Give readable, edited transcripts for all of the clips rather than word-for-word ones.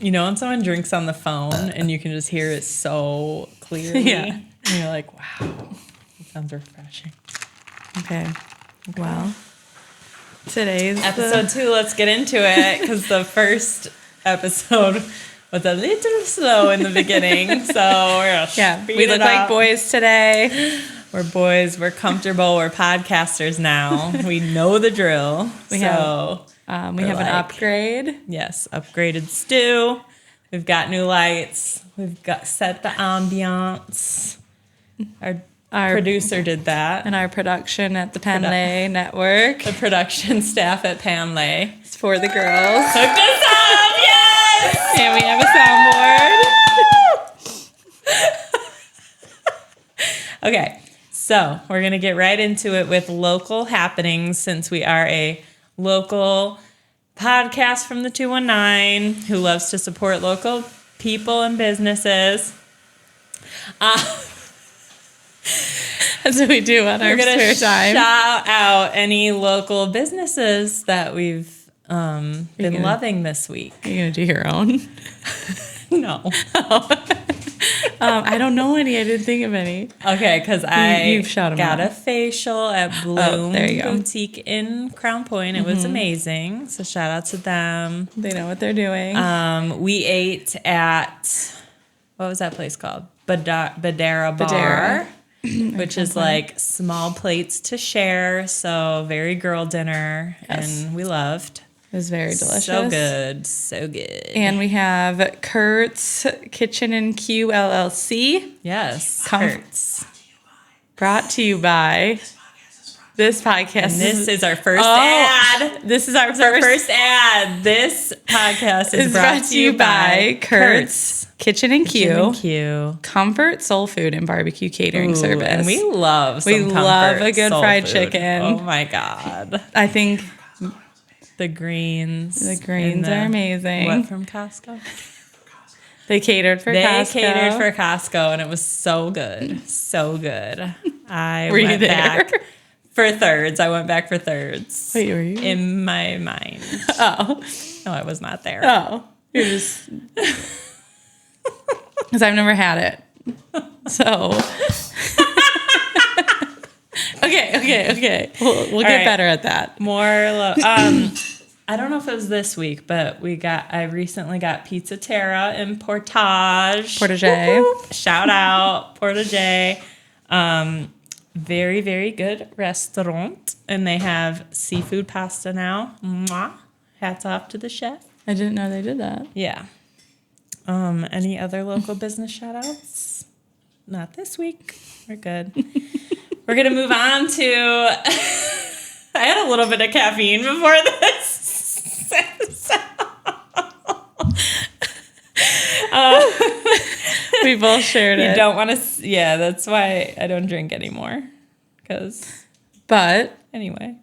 You know when someone drinks on the phone and you can just hear it so clearly? Yeah. And you're like, wow, that sounds refreshing. Okay. Well, today's Episode 2, let's get into it, because the first episode was a little slow in the beginning, so we're going to speed we it look up. like boys today. We're boys, we're comfortable, we're podcasters now. We know the drill. We have an upgrade. Yes, upgraded stew. We've got new lights. We've got set the ambiance. Our producer did that. And our production at the Panlay Network. The production staff at Panlay. It's for the girls. Hooked us up, yes! And we have a soundboard. Okay, so we're going to get right into it with local happenings, since we are a local podcast from the 219 who loves to support local people and businesses. That's what we do on our spare time. Shout out any local businesses that we've been loving this week. Are you going to do your own? No. I don't know any. I didn't think of any. Okay, because You've shot 'em got out. a facial at Bloom there you go. Boutique in Crown Point. It was amazing. So shout out to them. They know what they're doing. We ate at, what was that place called? Badera Bar, which is like small plates to share. So very girl dinner. Yes. And we loved. It was very delicious. So good. So good. And we have Kurt's Kitchen and Q LLC. Yes. Come- Kurtz. Brought to you by this podcast. And this is our first ad. This is our First ad. This podcast is brought to you by Kurt's Kitchen and Q. Q. Comfort soul food and barbecue catering service. And we love We love comfort a good soul fried food. chicken. Oh my God. I think The greens. the greens are amazing. What from Costco? They catered for Costco. They catered for Costco, and it was so good. So good. Were you went there? back for thirds. I went back for thirds. Wait, were you? In my mind. Oh. No, I was not there. Oh. You're just... Because I've never had it. So... Okay. We'll get right. better at that. I don't know if it was this week, but I recently got Pizza Terra in Portage. Portage. Shout out Portage. Very, very good restaurant. And they have seafood pasta now. Mwah. Hats off to the chef. I didn't know they did that. Yeah. Any other local business shout outs? Not this week. We're good. We're going to move on to... I had a little bit of caffeine before this. We both shared it. You don't want to... Yeah, that's why I don't drink anymore. But... Anyway.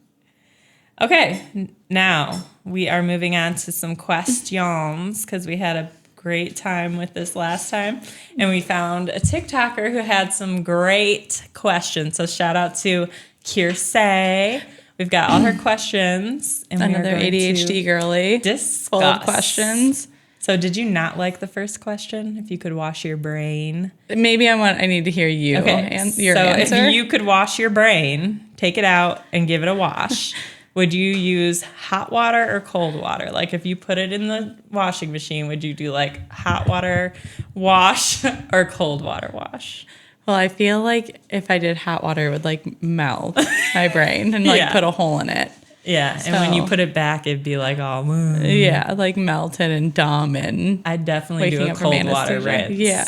Okay. Now, we are moving on to some questions, because we had a great time with this last time, and we found a TikToker who had some great questions. So shout out to Kiersey. We've got all her questions, and Another ADHD girly. Discuss. Full of questions. So did you not like the first question? If you could wash your brain. Maybe I need to hear you. Your answer. If you could wash your brain, take it out and give it a wash. Would you use hot water or cold water? Like, if you put it in the washing machine, would you do like hot water wash or cold water wash? Well, I feel like if I did hot water, it would like melt my brain and like put a hole in it. Yeah, and when you put it back, it'd be like all... Yeah, like melted and dumb, and I'd definitely do a waking up from cold water anesthesia. rinse. Yeah.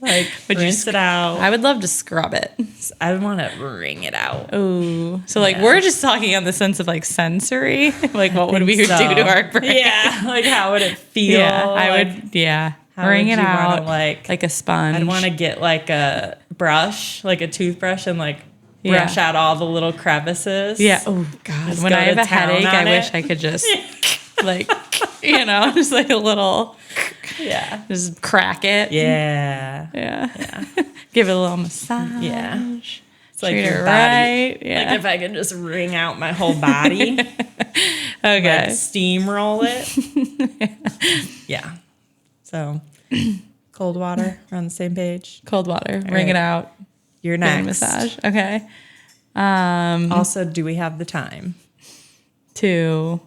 Like, rinse it out. I would love to scrub it. I would want to wring it out. Ooh. So, like, we're just talking on the sense of, like, sensory. Like, what would we do to our brain? Yeah. Like, how would it feel? Yeah, I would, wring it out like a sponge. I'd want to get, like, a brush, like a toothbrush, and, like, brush out all the little crevices. Yeah. Oh, God. Just when I go have to a headache, town on I it. wish I could just, like, just like a little... Yeah. Just crack it. Yeah. Give it a little massage. Yeah. It's like Treat your it body. right. Yeah. Like if I could just wring out my whole body. Okay. Like steamroll it. Yeah. So, cold water. We're on the same page. Cold water. All Wring right. it out. You're Give me a next. massage. Okay. Also, do we have the time To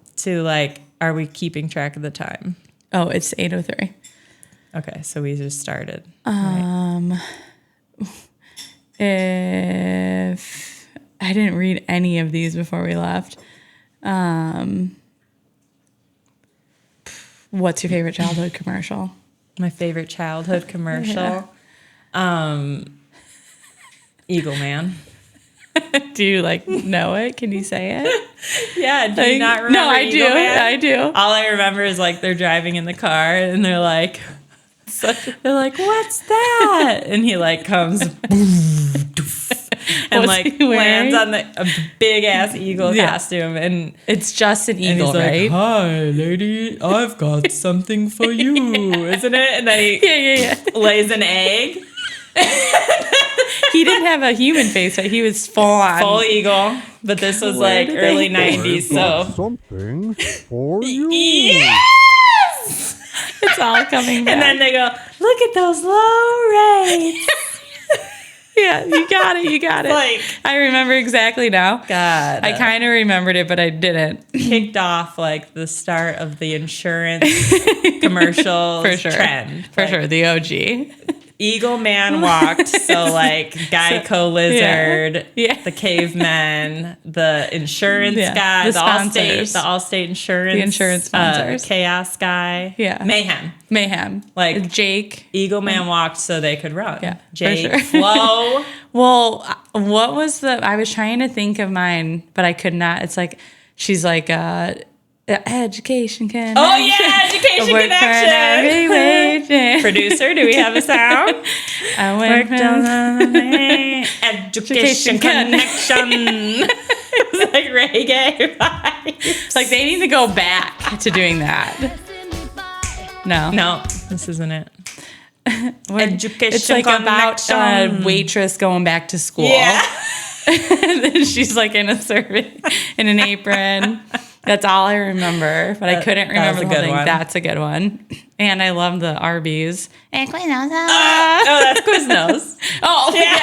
are we keeping track of the time? it's 8:03. Okay, so we just started. Right. If I didn't read any of these before we left, what's your favorite childhood commercial? My favorite childhood commercial. Eagle Man. Do you know it? Can you say it? Yeah, do you not remember No, I Eagle do. Man? I do. All I remember is they're driving in the car and they're like, what's that? And he comes and What's he wearing? lands on a big ass eagle costume, and It's just an and eagle, he's right? Hi, lady, I've got something for you, isn't it? And then he Yeah. lays an egg. He didn't have a human face, but he was full eagle. But this was Where did early they- 90s, so something for you. yes! It's all coming back. And then they go, look at those low rates. Yeah, you got it. I remember exactly now. God. I kind of remembered it, but I didn't. kicked off the start of the insurance commercials For sure. trend. For sure, the OG. Eagle Man walked, so Geico Lizard, Yeah. the cavemen, the insurance guy, the the sponsors. Allstate insurance, The insurance sponsors. chaos guy, Yeah. mayhem. Jake. Eagle Man walked so they could run. Yeah, for Jake, sure. Flo. Well, what was I was trying to think of mine, but I could not. It's she's education connection. Oh yeah, education Work for an every connection. wage. Producer, do we have a sound? I went from Education connection. It's reggae vibes. they need to go back to doing that. No. This isn't it. Education It's about a connection. waitress going back to school. Yeah. And then she's in a service in an apron. That's all I remember, but I couldn't remember was a the whole good thing. one. That's a good one. And I love the Arby's. Oh, that's Quiznos. Oh, Yeah.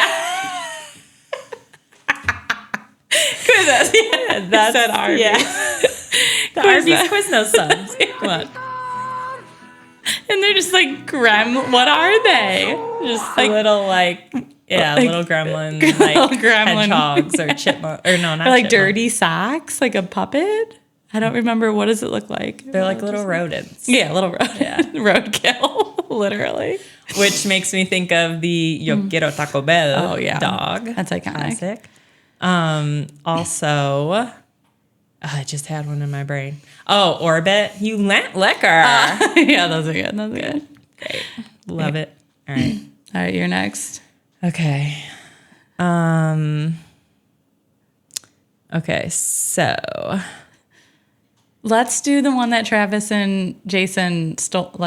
Quiznos. Yeah, That's said Arby's. Yeah. The Arby's Quiznos subs. Come on. And they're just what are they? Just little little gremlins, little gremlin. hedgehogs or chipmunk, or no, not Or chipmunk. dirty socks, a puppet. I don't remember. What does it look like? They're little rodents. Yeah, little roadkill, literally. Which makes me think of the Yo Quiero Taco Bell dog. That's iconic. Classic. Also, I just had one in my brain. Oh, Orbit. You lent liquor. Yeah, those are good. Great. Love it. All right. All right, you're next. Okay. Okay, so Let's do the one that Travis and Jason started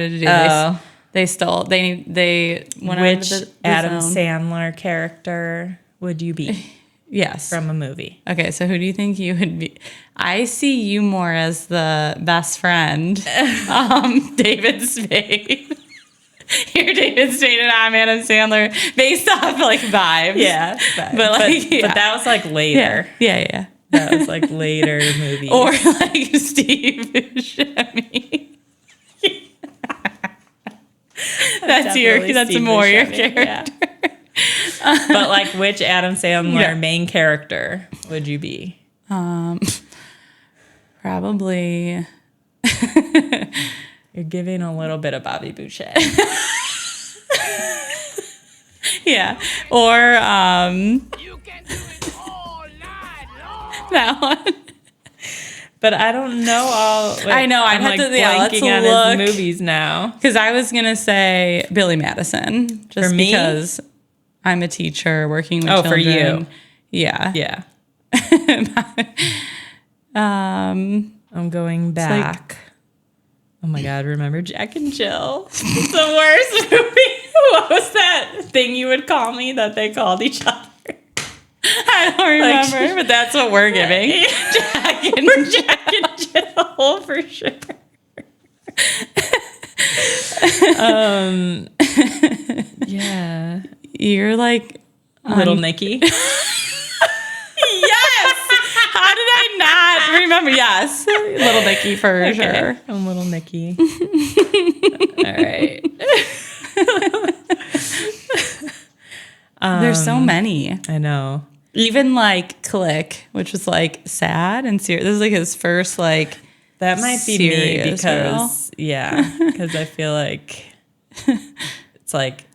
to do. Oh. They stole. They went which over the Adam zone. Sandler character would you be Yes. from a movie? Okay, so who do you think you would be? I see you more as the best friend, David Spade. You're David Spade and I'm Adam Sandler, based off vibes. Yeah, but but that was later. Yeah. That was later movie. Or Steve Buscemi. That's Definitely more Steve your Buscemi, character. yeah. But which Adam Sandler main character would you be? Probably. You're giving a little bit of Bobby Boucher. Yeah. Or that one. But I don't know all. I know, I'd I'm have to- yeah, let's blanking on look. his movies now. Because I was going to say Billy Madison. Just For me? because I'm a teacher working with Oh, children. for you. Yeah. Yeah, Um, I'm going back. Oh my God! Remember Jack and Jill? It's the worst movie. What was that thing you would call me that they called each other? I don't remember, but that's what we're giving. Jack and Jill for sure. Yeah. You're like Little Nikki. yes. How did I not remember? Yes, Little Nikki for sure. I'm Little Nikki. All right. There's so many. I know. Even like Click, which was like sad and serious. This is like his first like That might be me serious because, because I feel like it's like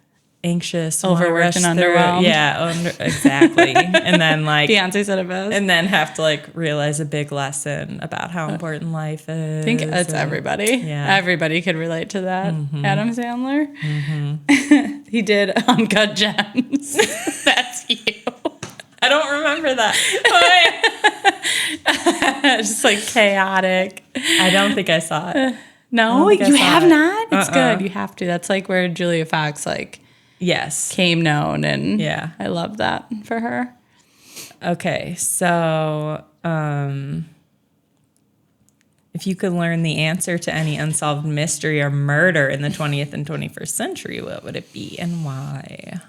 anxious, wanna Overworked and rush through it. underwhelmed. Yeah, exactly. And then like, Beyonce said it best. and then have to like realize a big lesson about how important life is. I think it's everybody. Yeah. Everybody could relate to that. Adam Sandler. He did Uncut Gems. That's you. I don't remember that. Just like chaotic. I don't think I saw it. No, think I you saw have it. not? It's good. You have to. That's like where Julia Fox like Yes. came known, and Yeah. I love that for her. Okay, so if you could learn the answer to any unsolved mystery or murder in the 20th and 21st century, what would it be and why?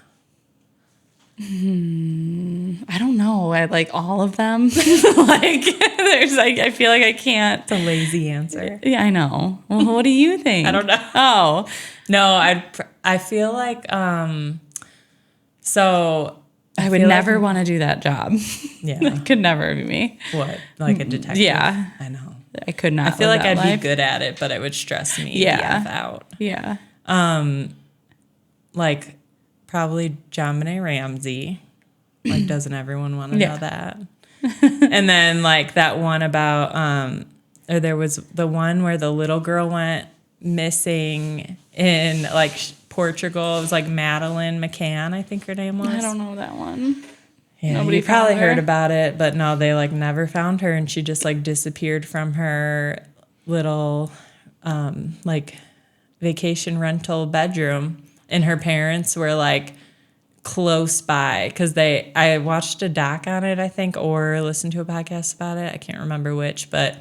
I don't know. I like all of them. Like there's like I feel like I can't. It's a lazy answer. Yeah, I know. Well, what do you think? I don't know. Oh, No, I feel like so I would feel never like- want to do that job. yeah. That could never be me. What? Like a detective? Yeah. I know. I could not. I feel live like that I'd life. be good at it, but it would stress me Yeah. the F out. Yeah. Like probably John Benet Ramsey. Like, doesn't everyone want to Yeah. know that? And then like that one about or there was the one where the little girl went missing in like Portugal. It was like Madeline McCann, I think her name was. I don't know that one. Yeah, Nobody you probably found her? heard about it, but no, they like never found her, and she just like disappeared from her little like vacation rental bedroom, and her parents were like close by because I watched a doc on it, I think, or listened to a podcast about it. I can't remember which, but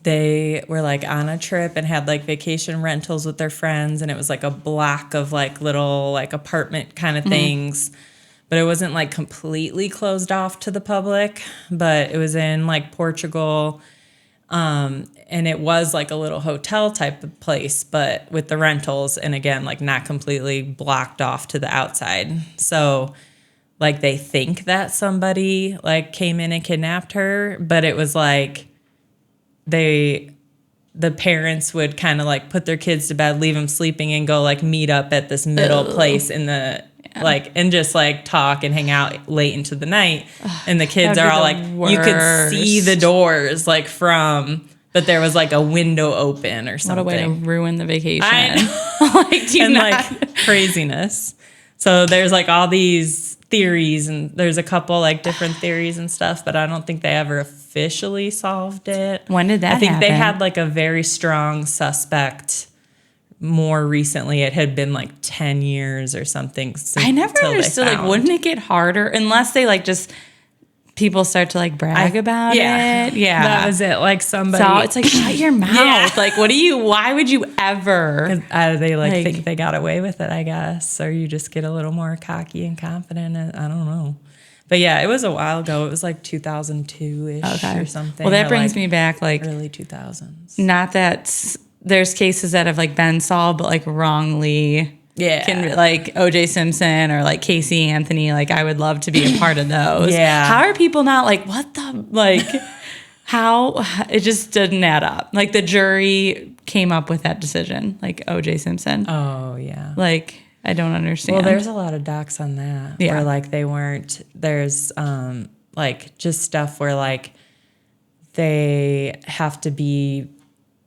they were like on a trip and had like vacation rentals with their friends, and it was like a block of like little like apartment kind of things, but it wasn't like completely closed off to the public, but it was in like Portugal, and it was like a little hotel type of place, but with the rentals, and again like not completely blocked off to the outside. So like they think that somebody like came in and kidnapped her, but it was like the parents would kind of like put their kids to bed, leave them sleeping, and go like meet up at this middle place in the like, and just like talk and hang out late into the night. And the kids That'd are be all the like, you could see the worst. doors like from, but there was like a window open or What something. a way to ruin the vacation. I know. Like, do you And not? like craziness. So there's like all these theories, and there's a couple like different theories and stuff, but I don't think they ever officially solved it. When did that I think they happen? had like a very strong suspect more recently. It had been like 10 years or something. I never till they understood, like, found. wouldn't it get harder unless they like just people start to like brag about it? Yeah. That was it. Like somebody. So it's like, shut your mouth. Yeah. Like, why would you ever? They like Like- think they got away with it, I guess, or you just get a little more cocky and confident. I don't know, but yeah, it was a while ago. It was like 2002-ish or something. Well, that or, brings like, me back, like, early 2000s. not that there's cases that have like been solved, but like wrongly. Yeah. Like OJ Simpson or like Casey Anthony. Like, I would love to be a part of those. Yeah. How are people not like, what the, like, how, it just didn't add up. Like, the jury came up with that decision, like OJ Simpson. Oh yeah. Like, I don't understand. Well, there's a lot of docs on that Yeah. where like they weren't. There's like just stuff where like they have to be.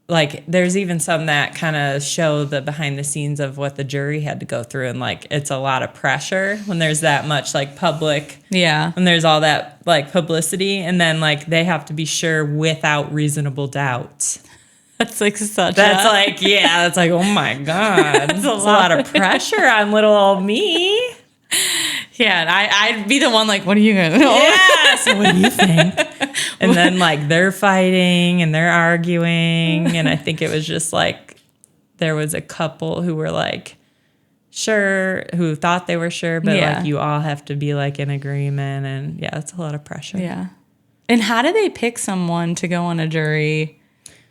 Like, there's even some that kind of show the behind the scenes of what the jury had to go through. And, like, it's a lot of pressure when there's that much, like, public. Yeah. When there's all that, like, publicity. And then, like, they have to be sure without reasonable doubt. That's like such That's a, like, yeah, that's like, oh, my God. That's a lot of pressure on little old me. yeah. And I'd be the one like, what are you going to do? Yeah, so what do you think? And then, like, they're fighting and they're arguing. And I think it was just, like, there was a couple who were like sure, who thought they were sure, but like you all have to be like in agreement, and it's a lot of pressure. Yeah. And how do they pick someone to go on a jury,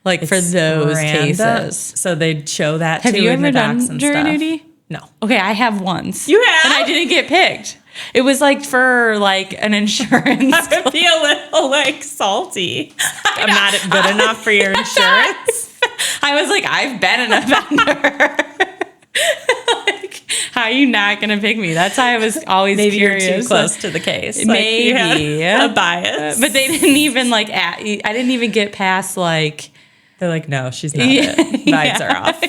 like for those cases? So they'd show that Have too you in the ever docs done and jury stuff. duty? No. Okay, I have once. You have? And I didn't get picked. It was like for like an insurance. I would be a little like salty. I'm not good enough for your insurance. I was like, I've been an offender. Like, how are you not going to pick me? That's how I was always Maybe curious. you're too close to the case. Like, Maybe. you had a bias. But they didn't even like, I didn't even get past like. They're like, no, she's not it. Vibes are off.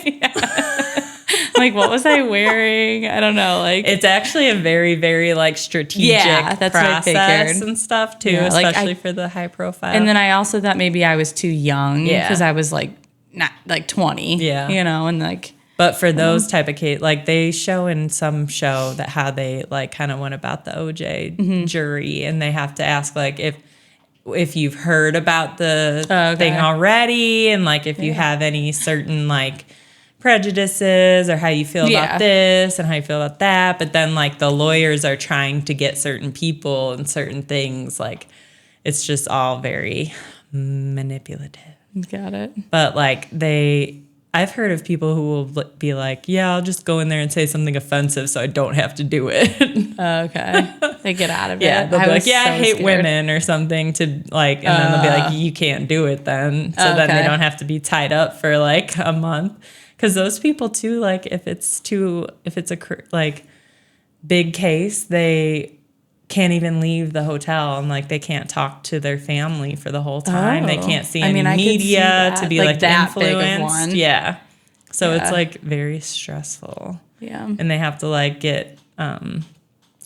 Like, what was I wearing? I don't know. Like, it's actually a very, very like strategic that's process what I figured. and stuff too, Yeah, like, especially for the high profile. and then I also thought maybe I was too young Yeah. because I was like not like 20. Yeah. You know, and like. But for those type of case, like they show in some show that how they like kind of went about the OJ jury, and they have to ask like if you've heard about the thing already, and like if you have any certain like prejudices or how you feel about this and how you feel about that. But then like the lawyers are trying to get certain people and certain things, like it's just all very manipulative. Got it. But like I've heard of people who will be like, yeah, I'll just go in there and say something offensive so I don't have to do it. Okay. They get out of it. Yeah, they'll be like, yeah, so I hate scared. women or something to like, and then they'll be like, you can't do it then. So then they don't have to be tied up for like a month. Because those people too, like if it's a like big case, they can't even leave the hotel, and like they can't talk to their family for the whole time. They can't see any media to be like that influenced. big of one. Yeah. So it's like very stressful. Yeah. And they have to like get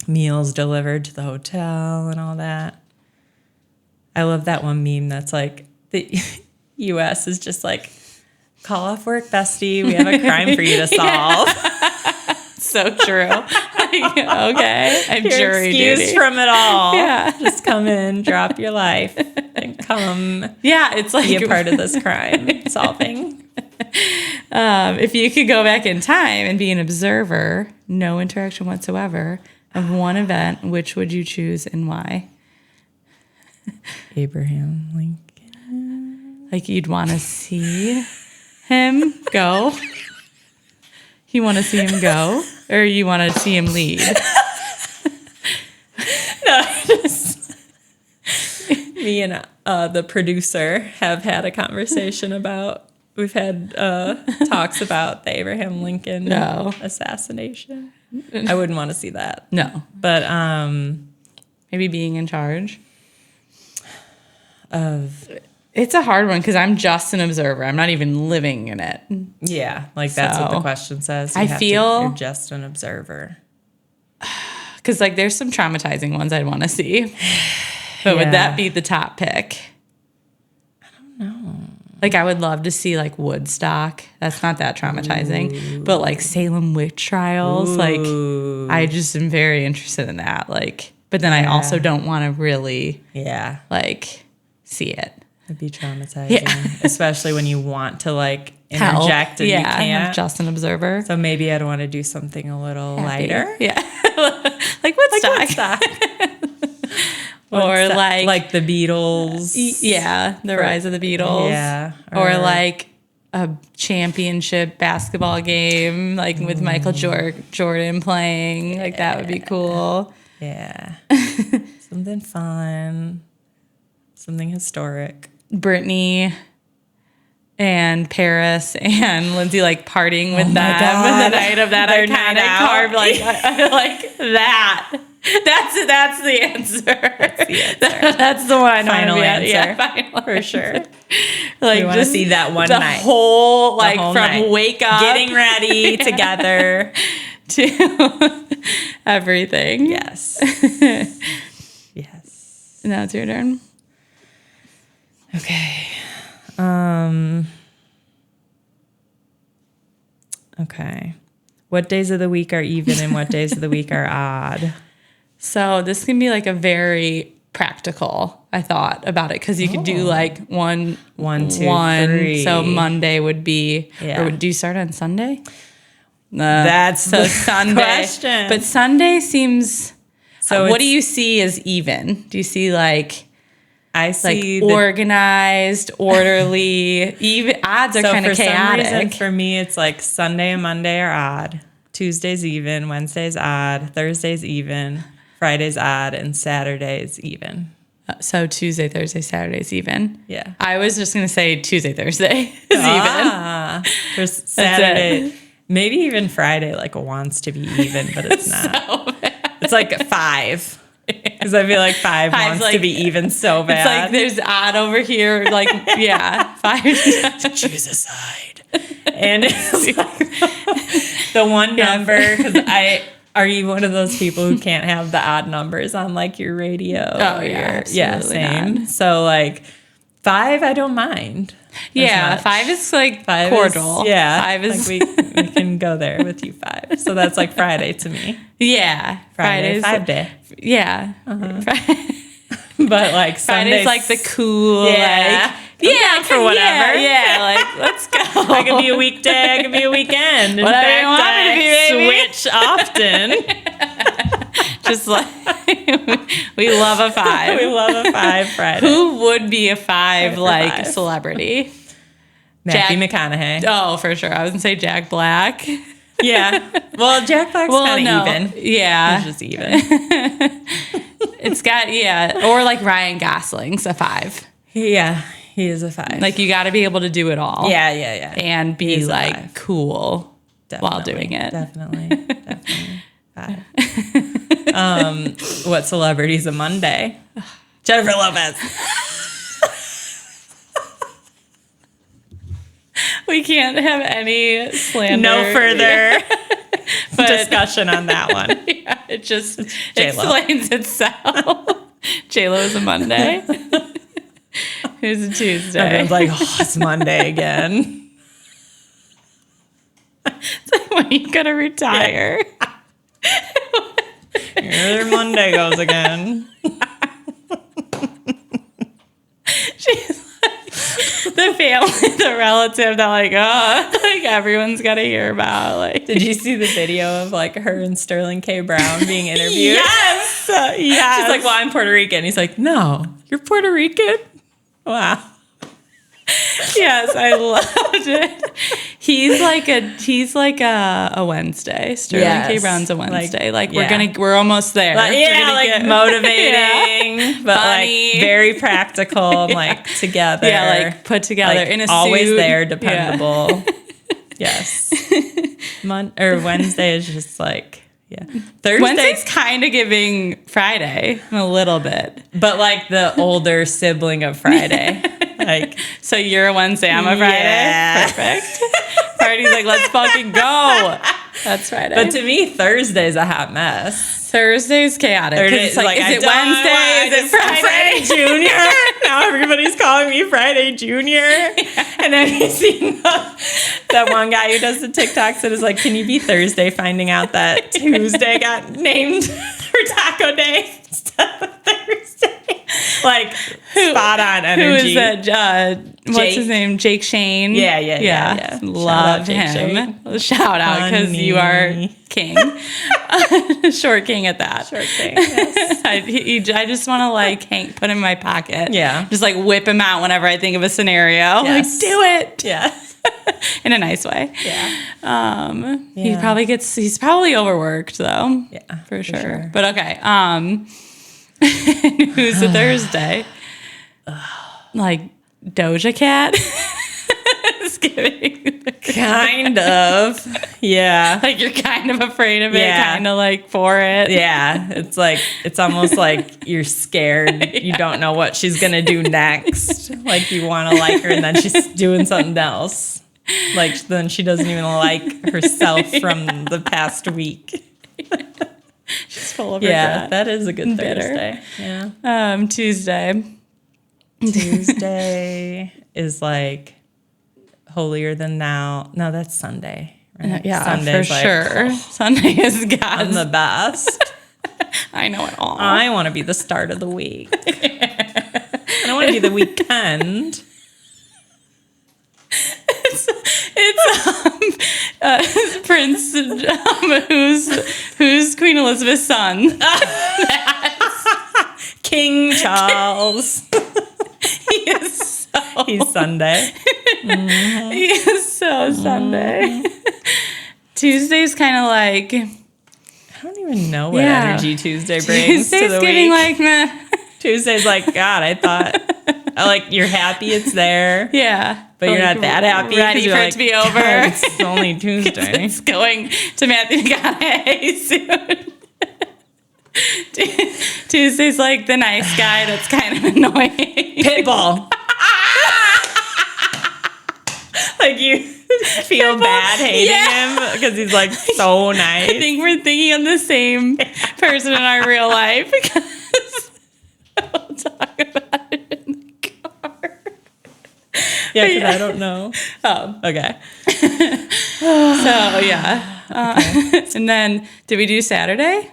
meals delivered to the hotel and all that. I love that one meme that's like the US is just like, call off work, bestie. We have a crime for you to solve. So true. Like, okay. I'm You're jury excused duty. from it all. Yeah. Just come in, drop your life, and come Yeah, it's like be a part of this crime solving. if you could go back in time and be an observer, no interaction whatsoever, of one event, which would you choose and why? Abraham Lincoln. Like you'd want to see him go? You want to see him go? Or you want to see him lead? No, just me and the producer have had a conversation about. We've had talks about the Abraham Lincoln assassination. I wouldn't want to see that. No. But Maybe being in charge of it's a hard one because I'm just an observer. I'm not even living in it. like that's what the So, question says. you're just an observer. Because like there's some traumatizing ones I'd want to see. But would that be the top pick? I don't know. Like I would love to see like Woodstock. That's not that traumatizing. But like Salem witch trials, like I just am very interested in that. Like, but then I also don't want to really like see it. It'd be traumatizing, especially when you want to like interject and you can't. I'm just an observer. So maybe I'd want to do something a little lighter. Yeah. Like Woodstock. Or like the Beatles. Yeah, the rise of the Beatles. Yeah. Or like a championship basketball game, like with Michael Jordan playing. Like that would be cool. Yeah. Something fun. Something historic. Britney and Paris and Lindsay like partying with them God. the night of that Their iconic night out. car. Like, I like that. That's the answer. That's the one I know. Final answer. Yeah, final For sure. Like We want to see that one the night. whole like whole from night. wake up Getting ready together. to everything. Yes. Yes. Now it's your turn. Okay. Okay. What days of the week are even and what days of the week are odd? So this can be like a very practical, I thought about it, because you could do like one, One, two, one. three. So Monday would be, Yeah. or do you start on Sunday? That's So the Sunday. question. But Sunday seems, So what it's- do you see as even? Do you see like I see the organized, orderly, even? Odds are kind for of some reason, chaotic. for me, it's like Sunday and Monday are odd. Tuesday's even. Wednesday's odd. Thursday's even. Friday's odd. And Saturday's even. So Tuesday, Thursday, Saturday's even. Yeah. I was just gonna say Tuesday, Thursday is even. Ah, there's Saturday. Maybe even Friday like wants to be even, but it's not. It's like a 5. Because I feel like 5 Five's wants to be even so It's like bad. there's odd over here. Like, yeah, 5. Choose a side. And it's like the one number, because are you one of those people who can't have the odd numbers on like your radio? Oh, or yeah, yeah, absolutely same. not. So like 5, I don't mind. as Yeah, much. 5 is like 5 cordial. Is, yeah, 5 is like we can go there with you 5. So that's like Friday to me. yeah. Friday, Friday's 5 day. Yeah. But like Sunday's Friday's like the cool. Yeah. Like, I'm down for whatever. Yeah, like let's go. I could be a weekday, I could be a weekend. In Whatever fact, you want me to be, baby. switch often. Just like we love a 5. We love a 5 Friday. Who would be a 5 for like 5. celebrity? Matthew Jack- McConaughey. Oh, for sure. I was gonna say Jack Black. Yeah. Well, Jack Black's kind of even. Yeah. He's just even. It's got, or like Ryan Gosling's a 5. Yeah, he is a 5. Like you got to be able to do it all. yeah. And He be is a like 5. cool while Definitely, doing it. Definitely. 5. What celebrity's a Monday? Jennifer Lopez. We can't have any slander. No further But- discussion on that one. Yeah, it just J-Lo. explains itself. J-Lo is a Monday. Who's a Tuesday? Everyone's like, oh, it's Monday again. When are you going to retire? Here Monday goes again. She's like the family, the relative that like, oh, like everyone's got to hear about. Like, Did you see the video of like her and Sterling K. Brown being interviewed? yes, yes. She's like, well, I'm Puerto Rican. He's like, no, you're Puerto Rican? Wow. Yes, I loved it. He's like a Wednesday. Sterling Yes. K. Brown's a Wednesday. Like yeah. we're almost there. Like, We're yeah, gonna like get- motivating, but Funny. like very practical and like together. Yeah, like put together like, in a always suit. there, Yeah. dependable. Yes. Wednesday is just like, yeah. Thursday, Wednesday's kind of giving Friday a little bit. but like the older sibling of Friday. Like, So you're a Wednesday, I'm a Friday. Yeah. Perfect. Party's like, let's fucking go. That's Friday. but to me, Thursday's a hot mess. Thursday's chaotic. 'Cause Thursday's it's like, is I it don't Wednesday? want- Is it Friday? Junior? Now everybody's calling me Friday Junior. And have you seen that one guy who does the TikToks that is like, can you be Thursday, finding out that Tuesday got named for Taco Day instead of Thursday? Like, spot on Who energy. is that? What's Jake. his name? Jake Shane. Yeah. Love Shout out, Jake him. Shout out because you are Funny. king, short king at that. Short thing, yes. I just want to like put him in my pocket. Yeah. just like whip him out whenever I think of a scenario. Yes. Like do it Yeah. in a nice way. Yeah. He Yeah. probably he's probably overworked though. Yeah. for sure. But okay. Who's a Thursday? Like Doja Cat. Just kidding. Kind of. Yeah. Like you're kind of afraid of it, Yeah. kind of like for it. Yeah, it's like it's almost like you're scared. You don't know what she's gonna do next. Like you want to like her, and then she's doing something else. Like then she doesn't even like herself from the past week. She's full of Yeah, regret. that is a good Bitter. Thursday. Yeah. Tuesday. Tuesday is like holier than thou. No, that's Sunday. Right? Yeah, Sunday's for like, sure. Sunday is I'm God's. the best. I know it all. I want to be the start of the week. I don't want to be the weekend. It's Prince, who's Queen Elizabeth's son. King Charles. He's Sunday. He is so Sunday. Tuesday's kind of like, I don't even know what energy Tuesday brings to Tuesday's the giving week. like, meh. Tuesday's like, God, I thought, like, you're happy it's there. Yeah. But you're not that happy. 'cause Ready you're for like, it to be God, over. it's only Tuesday. It's going to Matthew McConaughey soon. Tuesday's like the nice guy that's kind of annoying. Pitbull. Like you feel bad hating him because he's like so nice. I think we're thinking of the same person in our real life because we'll talk about it in the car. Yeah, because I don't know. Oh, Okay. so yeah. And then did we do Saturday?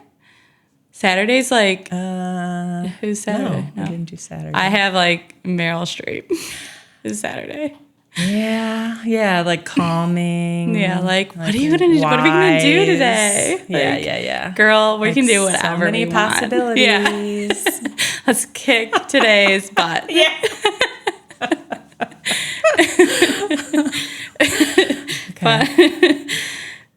Saturday's like who's Saturday? No, we didn't do Saturday. I have like Meryl Streep. Is Saturday? Yeah, like calming. Yeah, like what are we gonna do today? Like, Yeah. Girl, we can do So whatever many we want. possibilities. Yeah. Let's kick today's butt. Yeah. But,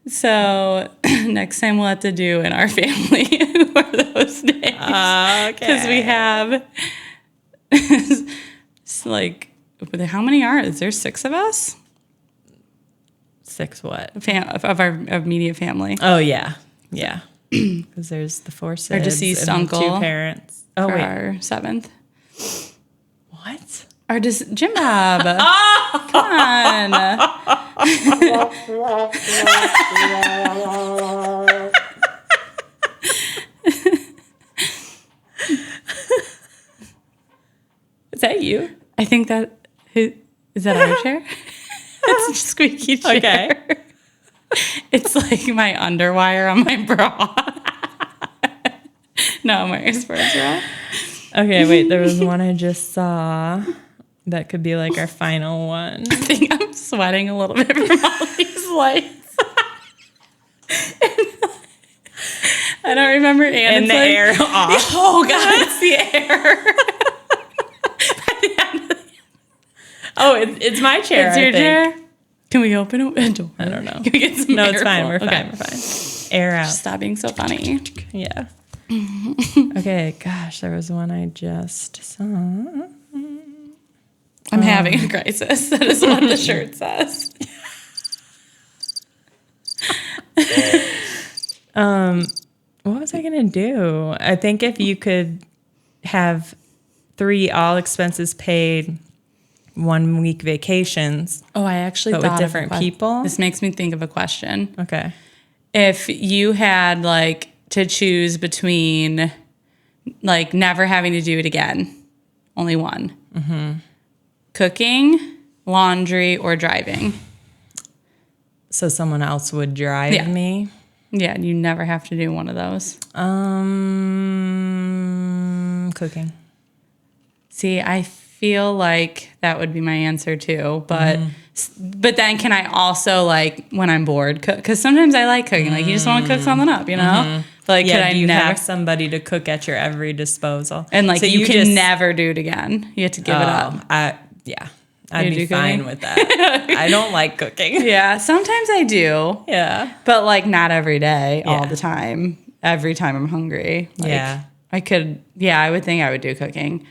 so next time we'll have to do in our family for those days. Okay. Because we have it's like, how many are there? 6 of us? 6 what? Of our immediate family. Oh yeah. Because there's the 4 siblings. Our deceased and uncle. the 2 parents. Oh For wait. our 7th. What? Our Jim Bob. Come on. Is that you? I think that is that our chair? It's a squeaky chair. Okay. It's like my underwire on my bra. No, I'm wearing a sports bra. Okay, wait. There was one I just saw that could be like our final one. I think I'm sweating a little bit from all these lights. I don't remember. And it's the like, air off. Oh God, it's the air. Oh, it's my chair. It's your I think. chair. Can we open a door? I don't know. Can we get some No, it's air fine. flow? We're Okay. fine. Air out. Stop being so funny. Yeah. Okay, gosh, there was one I just saw. I'm having a crisis. That is what the shirt says. What was I gonna do? I think if you could have 3 all expenses paid 1 week vacations. Oh, I actually But thought with of different a que- people? This makes me think of a question. Okay. If you had like to choose between like never having to do it again, only one. Mm-hmm. Cooking, laundry, or driving. So someone else would drive Yeah. me. Yeah, you never have to do one of those. Cooking. See, I feel like that would be my answer too, but then can I also like when I'm bored cook? Because sometimes I like cooking. Like you just want to cook something up, you know? But like, could Yeah, I do you never? have somebody to cook at your every disposal? And like So you can just- never do it again. You have to give it up. I'd You be do fine cooking? with that. I don't like cooking. Yeah, sometimes I do, Yeah. but like not every day, all Yeah. the time. Every time I'm hungry. Like, Yeah. I could. Yeah, I would think I would do cooking.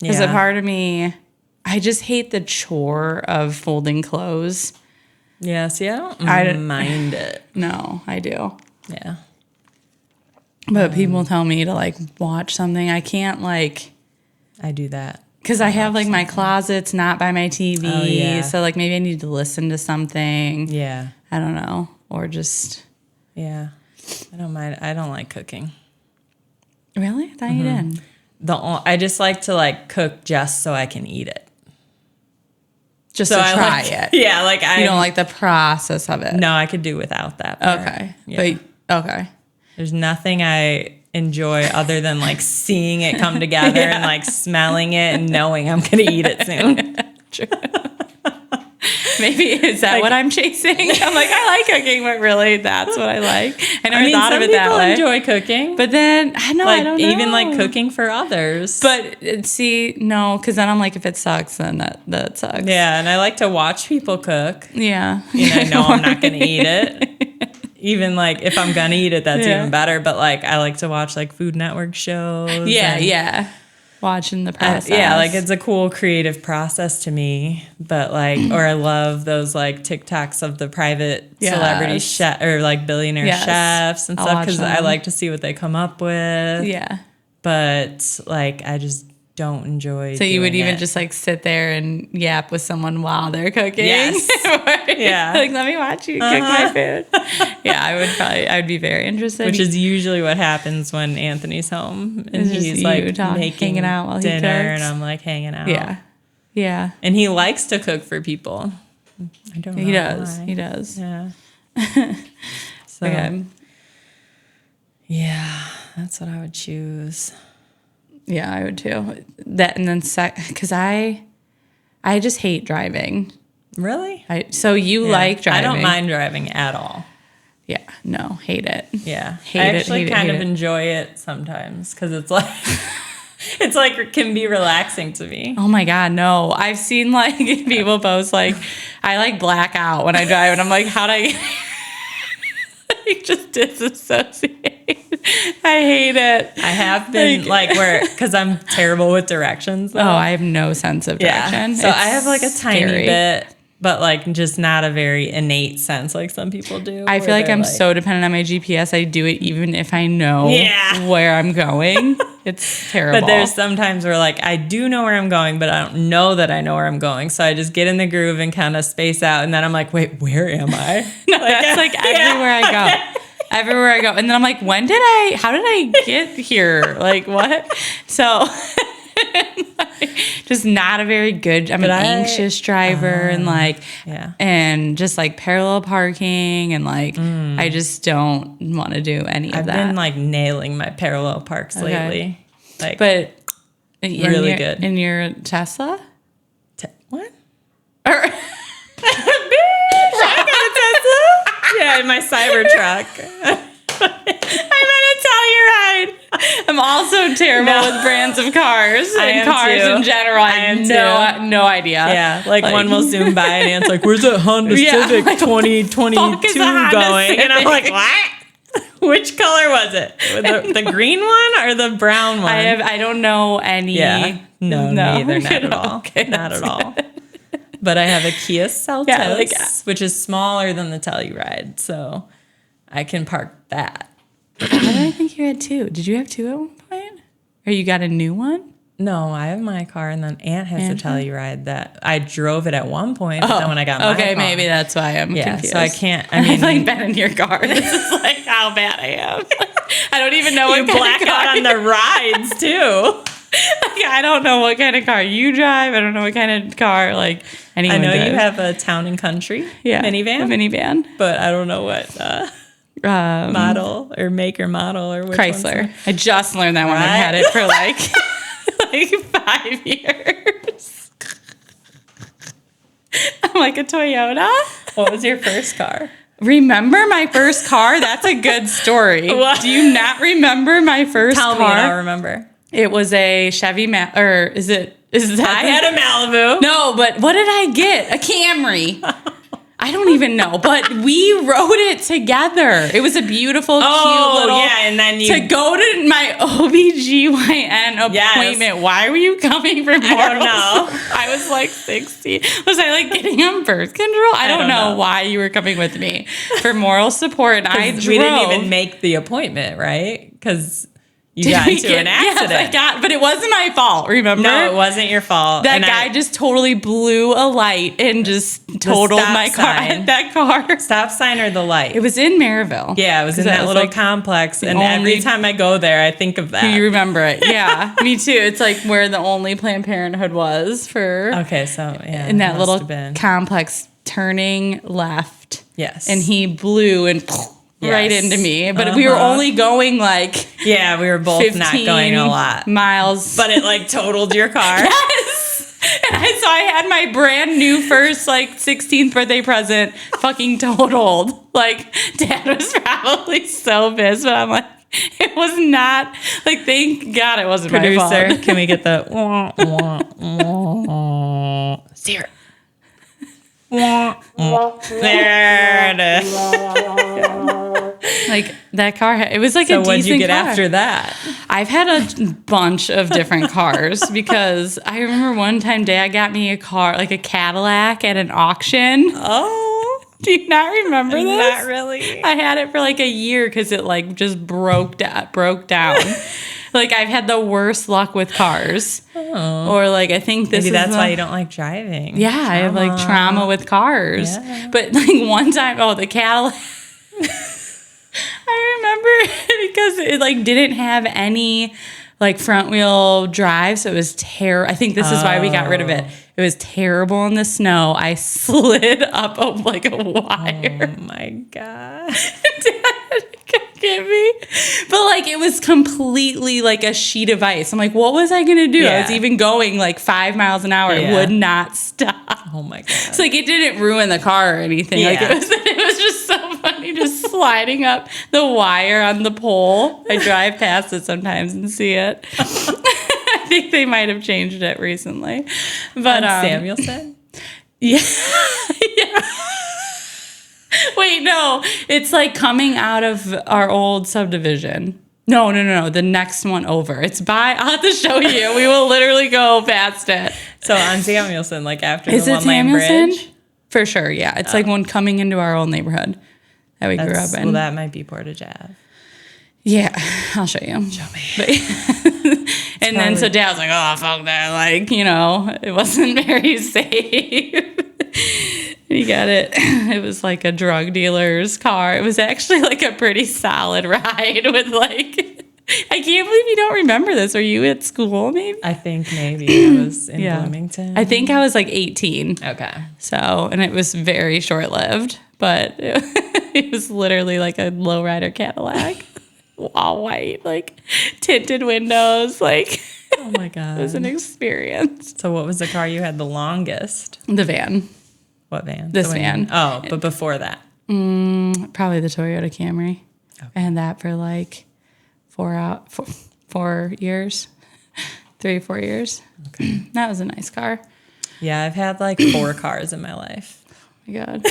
Because a part of me, I just hate the chore of folding clothes. Yeah, see, I don't mind it. No, I do. Yeah. But people tell me to like watch something. I can't like, I do that. because I have like my closet's not by my TV. Oh, yeah. So like maybe I need to listen to something. Yeah. I don't know. Or just. Yeah. I don't mind. I don't like cooking. Really? I thought you did. I just like to like cook just so I can eat it. Just So to I try like, it. Yeah, like I You don't like the process of it. No, I could do without that part. Okay. Yeah. But okay. There's nothing I enjoy other than like seeing it come together and like smelling it and knowing I'm going to eat it soon. Maybe is that what I'm chasing? I'm like, I like cooking, but really that's what I like. I never thought of it that way. Some people enjoy cooking. But then, I know, like, I don't know. even like cooking for others. But see, no, because then I'm like, if it sucks, then that sucks. Yeah, and I like to watch people cook. Yeah. And I know I'm not going to eat it. Even like if I'm going to eat it, that's even better. But like I like to watch like Food Network shows. Yeah. Watching the process. Like it's a cool creative process to me. But like, or I love those like TikToks of the private celebrity chef or like billionaire chefs and stuff because I like to see what they come up with. Yeah. But like I just don't enjoy. So you would even it. just like sit there and yap with someone while they're cooking. Yes. Yeah. Like, let me watch you cook my food. Yeah, I would be very interested. Which is usually what happens when Anthony's home and he's like making hanging out while dinner he cooks. and I'm like hanging out. Yeah. Yeah. And he likes to cook for people. I don't know. He does. why. He does. Yeah. So Okay. yeah, that's what I would choose. Yeah, I would too. That and then because I just hate driving. Really? So you like driving? I don't mind driving at all. Yeah, no, hate it. Yeah, Hate I it, actually hate it, kind hate of it. enjoy it sometimes because it's like it's like it can be relaxing to me. Oh my God, no. I've seen like people post like, I like black out when I drive and I'm like, how'd I like just disassociate? I hate it. I have been like where because I'm terrible with directions. Though. Oh, I have no sense of direction. So It's I have like a tiny scary. bit, but like just not a very innate sense like some people do. I feel where like they're I'm so dependent on my GPS. I do it even if I know Yeah. where I'm going. It's terrible. But there's sometimes where like I do know where I'm going, but I don't know that I know where I'm going. So I just get in the groove and kind of space out, and then I'm like, wait, where am I? No, that's like everywhere I go. Everywhere I go. And then I'm like, how did I get here? Like, what? So, just not a very good, I'm an anxious driver and like, and just like parallel parking and like, I just don't want to do any of I've that. been like nailing my parallel parks lately. Like, but really good. In your Tesla? What? Or, Yeah, in my Cybertruck. I'm in a Telluride. I'm also terrible with brands of cars and cars in general. I have no idea. Yeah, like one will zoom by and Ant's like, "Where's that Honda Civic like, 2022 going?" And I'm like, "What? Which color was it? The green one or the brown one?" I don't know any. Yeah, no, neither, not at all, Okay, not at all. But I have a Kia Seltos, which is smaller than the Telluride, so I can park that. How did I think you had two? Did you have two at one point? Or you got a new one? No, I have my car, and then Aunt has a Telluride that I drove it at one point, but then when I got my car. Maybe that's why I'm confused. So I can't, I mean. I've like been in your car. This is like how bad I am. I don't even know what You black out on the rides, too. Like, I don't know what kind of car you drive. I don't know what kind of car like anyone I know drives. you have a Town and Country minivan. A minivan. But I don't know what model or make or model or which Chrysler. one's I just learned that one. I've had it for like 5 years. I'm like a Toyota. What was your first car? Remember my first car? That's a good story. What? Do you not remember my first Tell car? me and I'll remember. It was a Chevy or is that I had a Malibu. No, but what did I get? A Camry. I don't even know, but we rode it together. It was a beautiful, cute little. And then you to go to my OBGYN appointment. Yes. Why were you coming for morals? I don't know. I was like 16. Was I like getting on birth control? I don't know why you were coming with me for moral support. And I drove. We didn't even make the appointment, right? Because you got into an accident. Yes, but it wasn't my fault, remember? No, it wasn't your fault. That guy just totally blew a light and just totaled my car. That car. Stop sign or the light? It was in Maryville. Yeah, it was in that little complex. And every time I go there, I think of that. You remember it. Yeah, me too. It's like where the only Planned Parenthood was for. Okay, so yeah. In that little complex, turning left. Yes. And he blew and right Yes. into me. But we were only going like Yeah, we were both not 15 going a lot. miles. But it like totaled your car. Yes. And so I had my brand new first like 16th birthday present fucking totaled. Like Dad was probably so pissed, but I'm like, it was not like, thank God it wasn't my Producer, fault. can we get the zero? There it is. Like that car, it was like So a decent what'd you get car. after that? I've had a bunch of different cars because I remember one time Dad got me a car, like a Cadillac at an auction. Oh, Do you not remember this? not really. I had it for like a year because it like just broke down. Like I've had the worst luck with cars. Oh. Or like I think this Maybe is that's the- why you don't like driving. Yeah, I have like trauma with cars. Yeah. But like one time, the Cadillac. I remember because it like didn't have any like front wheel drive, so it was terrible. I think this is why we got rid of it. It was terrible in the snow. I slid up a wire. Oh my God. Dad could get me. But like it was completely like a sheet of ice. I'm like, what was I gonna do? I was Yeah. even going like 5 miles an hour. It Yeah. would not stop. Oh my God. It's like it didn't ruin the car or anything. Like Yeah. it was just so funny just sliding up the wire on the pole. I drive past it sometimes and see it. I think they might have changed it recently. But Samuelson? yeah. Yeah. Wait, no. It's like coming out of our old subdivision. No. The next one over. It's I'll have to show you. We will literally go past it. So on Samuelson, like after Is the it one-lane Samuelson? bridge? For sure, yeah. It's like one coming into our old neighborhood that we grew up in. Well, that might be Portage Ave. Yeah, I'll show you. Show me. And then so Dad was like, oh, fuck that. Like, it wasn't very safe. He got it. It was like a drug dealer's car. It was actually like a pretty solid ride with like, I can't believe you don't remember this. Were you at school maybe? I think maybe I was in Yeah. Bloomington. I think I was like 18. Okay. So, and it was very short lived, but it was literally like a lowrider Cadillac. All white, like tinted windows. Like, Oh my God. it was an experience. So what was the car you had the longest? The van. What van? This The one van. Oh, but before that. Probably the Toyota Camry. Okay. I had that for like 4 years. 3 or 4 years. Okay. That was a nice car. Yeah, I've had like 4 cars in my life. Oh my God.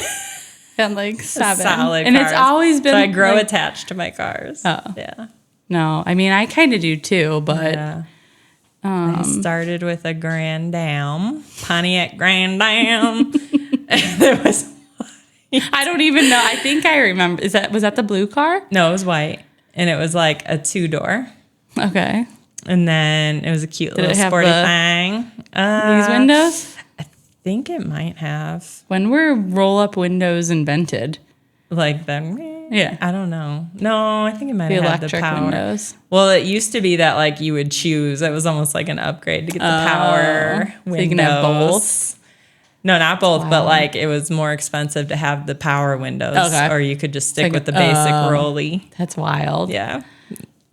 And like 7. Solid and cars. it's always been So I grow like, attached to my cars. Oh. Yeah. No, I mean, I kind of do too, but Yeah. I started with a Grand Dam, Pontiac Grand Dam. And it was I don't even know. I think I remember. Was that the blue car? no, it was white, and it was like a 2-door, Okay. and then it was a cute Did it little have sporty the- thing. These windows? I think it might have When were roll-up windows invented? like the Yeah. I don't know. No, I think it might The have had the electric power. windows. Well, it used to be that like you would choose. It was almost like an upgrade to get the power So windows. you can have both? No, not both, but like it was more expensive to have the power windows, Okay. or you could just stick Like, with the basic rolly. That's wild. Yeah,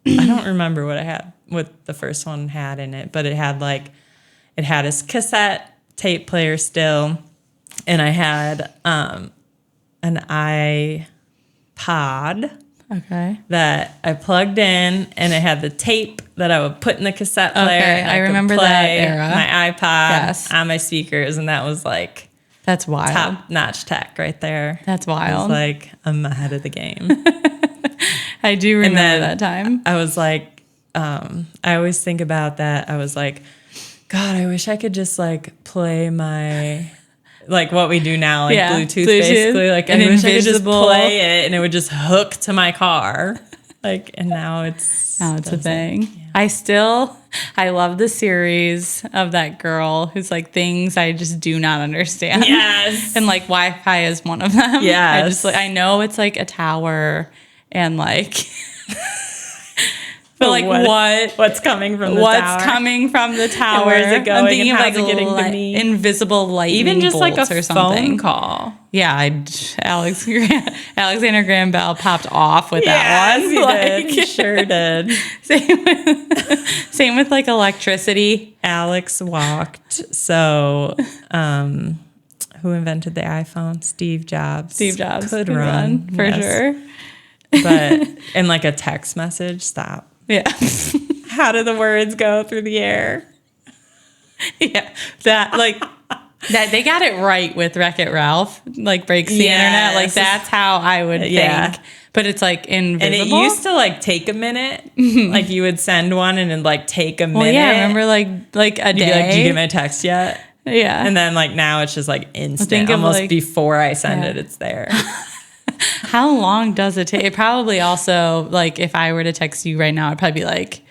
I don't remember what the first one had in it, but it had a cassette tape player still, and I had an iPod Okay. that I plugged in, and it had the tape that I would put in the cassette player. Okay, and I could remember that play era. My iPod Yes. on my speakers, and that was like That's wild. top notch tech right there. That's I was wild. like, I'm ahead of the game. I do remember then that time. I was like, I always think about that. I was like, God, I wish I could just like play my, like what we do now, like Yeah, Bluetooth, Bluetooth, basically. Like I an wish I could just invisible- play it and it would just hook to my car. Like, and now it's Now it's a doesn't. thing. Yeah. I love the series of that girl who's like things I just do not understand. Yes. And like Wi-Fi is one of them. Yes. I know it's like a tower and like But like what's coming from the what's tower? coming from the tower? where's it going, I'm thinking and of how's like it getting to me? invisible lightning Even just like a bolts or something. phone call. Yeah, Alexander Graham Bell popped off with that one. He did. He sure did. Same with like electricity. Alex walked. So, who invented the iPhone? Steve Jobs. Steve Jobs could run for sure. But in like a text message, stop. Yeah. How do the words go through the air? Yeah. That they got it right with Wreck-It Ralph, like breaks the internet. Like that's how I would think. But it's like invisible. And it used to like take a minute. Like you would send one and it'd like take a minute. Well, yeah, I remember like a You'd day. be like, "Did you get my text yet?" Yeah. And then like now it's just like instant. Think of, almost like- before I send it, it's there. How long does it take? It probably also, like, if I were to text you right now, I'd probably be like,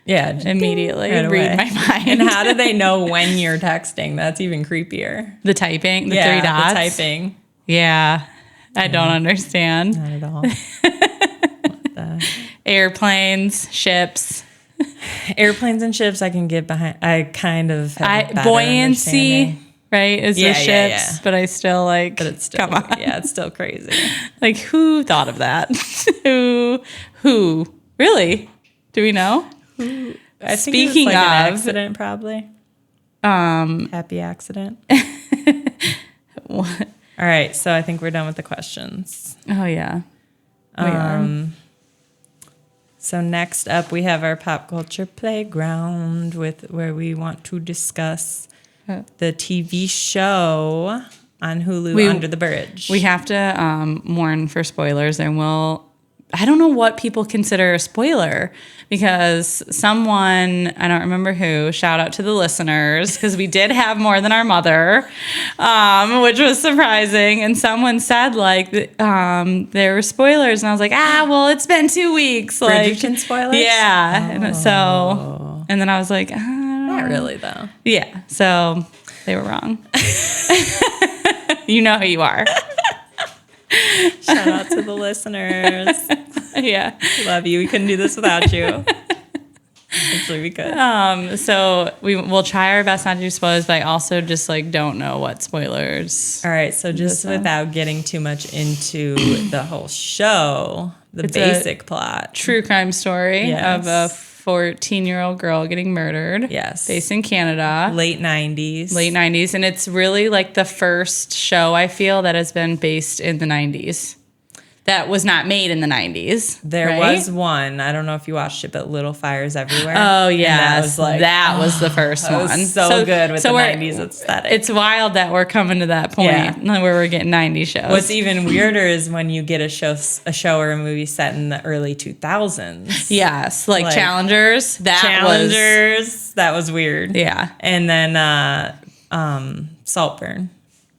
Yeah, immediately right read away. my mind. And how do they know when you're texting? That's even creepier. The typing, the three dots. The typing. Yeah. I don't understand. Not at all. What the? Airplanes, ships. Airplanes and ships I can get behind. I kind of have a better buoyancy, understanding. right, is the ships. Yeah. But I still like, But it's still, come on. yeah, it's still crazy. Like, who thought of that? Who? Really? Do we know? I think Speaking it was like an of- accident, probably. Happy accident. What? All right, so I think we're done with the questions. Oh, yeah. We are. So next up, we have our pop culture playground where we want to discuss the TV show on Hulu, Under the Bridge. We have to warn for spoilers, and I don't know what people consider a spoiler, because someone, I don't remember who, shout out to the listeners, because we did have more than our mother, which was surprising. And someone said like there were spoilers, and I was like, well, it's been 2 weeks. Like, Bridgerton spoilers? yeah. And then I was like, Not really, though. yeah. So they were wrong. You know who you are. Shout out to the listeners. Yeah. Love you. We couldn't do this without you. Actually, we could. So we'll try our best not to do spoilers, but I also just like don't know what spoilers. All right, so just without getting too much into the whole show, It's basic plot. True crime story of a 14-year-old girl getting murdered. Yes. Based in Canada. Late 90s. Late 90s. And it's really like the first show, I feel, that has been based in the 90s. That was not made in the 90s. There right? was one. I don't know if you watched it, but Little Fires Everywhere. Oh, yeah. That was the first that one. was so good with the we're- 90s aesthetic. It's wild that we're coming to that point Yeah. where we're getting 90s shows. What's even weirder is when you get a show or a movie set in the early 2000s. Yes, like Challengers. That was weird. Yeah. And then Saltburn.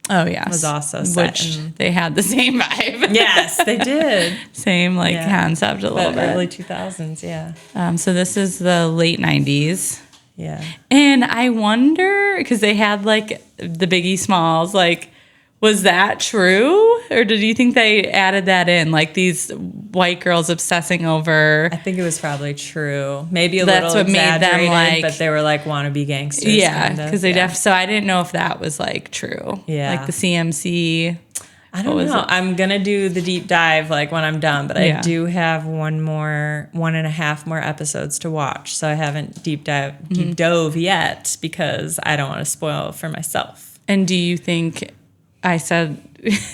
Oh, yeah. Was also set Which in- they had the same vibe. Yes, they did. Same concept a little But bit. early 2000s, yeah. So this is the late 90s. Yeah. And I wonder, because they had like the Biggie Smalls, like, was that true? Or did you think they added that in? Like these white girls obsessing over. I think it was probably true. Maybe That's little what made them, exaggerated, like- but they were like wannabe gangsters. Yeah, kind of. because they Yeah. so I didn't know if that was like true. Yeah. Like the CMC. I don't know. I'm gonna do the deep dive like when I'm done, but I do have one and a half more episodes to watch, so I haven't deep dove yet because I don't want to spoil for myself. And do you think I said?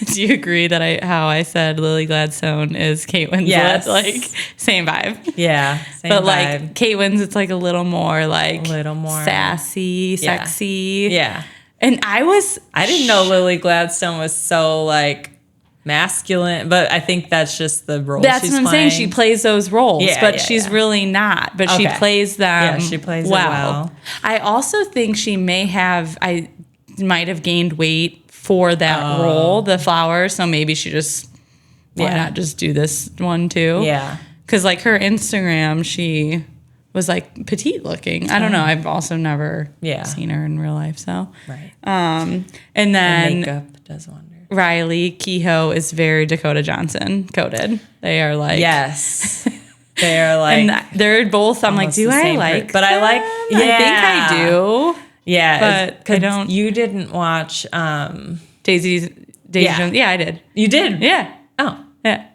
Do you agree that how I said Lily Gladstone is Kate Winslet? Yes. Like same vibe. Yeah, same But vibe. like Kate Winslet's like a little more sassy, Yeah. sexy. Yeah. And I didn't know Lily Gladstone was so like masculine, but I think that's just the role. That's she's what I'm playing. saying. She plays those roles, but she's really not. But she Okay. plays them. Yeah, she plays it well. I also think she might have gained weight for that role, the flower. So maybe she just why not just do this one too? Yeah. Because like her Instagram, she was like petite looking. I don't know. I've also never seen her in real life. So Right. and The then makeup does wonders. Riley Kehoe is very Dakota Johnson coded. They are like Yes. They're like, and they're both. I'm like, almost do the I same like? but I like. them? I think I do. Yeah, But I don't. You didn't watch. Daisy Yeah. Jones. Yeah, I did. You did. Yeah, Oh. yeah.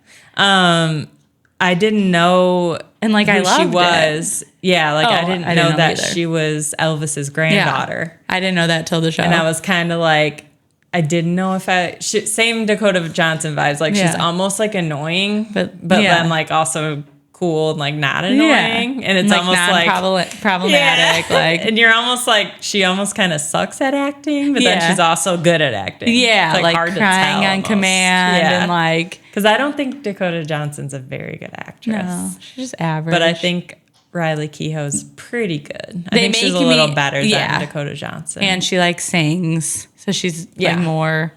I didn't know. And like, I who she loved was. Yeah, like Oh, I didn't I know didn't know that either. she was Elvis's granddaughter. I didn't know that till the show. And I was kind of like, I didn't know if same Dakota Johnson vibes. Like she's Yeah. almost like annoying, but yeah. then like also cool and like not annoying. And it's like almost like problematic. Yeah. Like, and you're almost like, she almost kind of sucks at acting, but then Yeah. she's also good at acting. yeah, It's like hard to crying tell on almost. command Yeah. and like, Because I don't think Dakota Johnson's a very good actress. no, she's just average. But I think Riley Keough's pretty good. I They think she's a make little me- better yeah. than Dakota Johnson. and she like sings, so she's Yeah. like more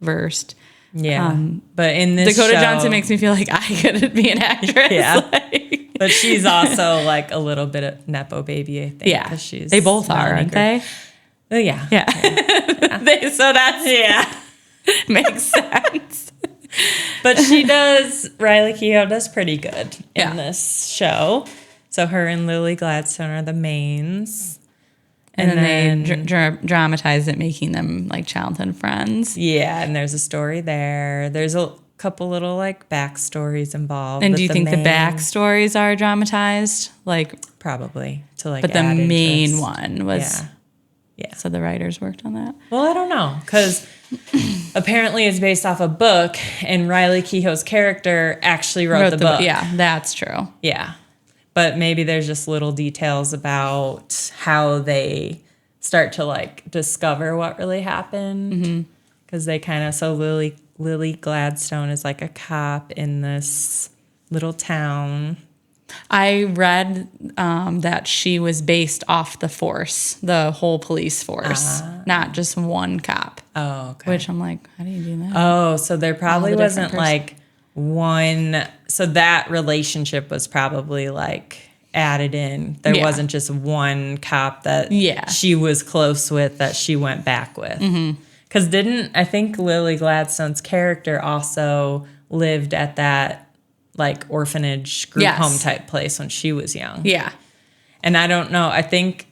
versed. yeah. But in this Dakota show, Johnson makes me feel like I could be an actress. Yeah. Like- But she's also like a little bit of Nepo baby, I think. yeah, 'cause she's they both are, Melanie aren't they? Oh, yeah. Yeah. So that's Yeah. makes sense. But Riley Keough does pretty good Yeah. in this show. So her and Lily Gladstone are the mains. And then they dramatize it, making them like childhood friends. Yeah, and there's a story there. There's a couple little like backstories involved. And but do you think the backstories are dramatized? Like, probably to like but the add main interest. one was. Yeah. Yeah. So the writers worked on that. Well, I don't know, because apparently it's based off a book, and Riley Keough's character actually wrote the book. Yeah, that's true. Yeah. But maybe there's just little details about how they start to like discover what really happened. Because they kind of, so Lily Gladstone is like a cop in this little town. I read that she was based off the force, the whole police force, not just one cop. Oh, okay. Which I'm like, how do you do that? Oh, so there probably the different wasn't like one. So that relationship was probably like added in. There Yeah. wasn't just one cop that Yeah. she was close with that she went back with. Because I think Lily Gladstone's character also lived at that like orphanage group Yes. home type place when she was young. Yeah. And I don't know. I think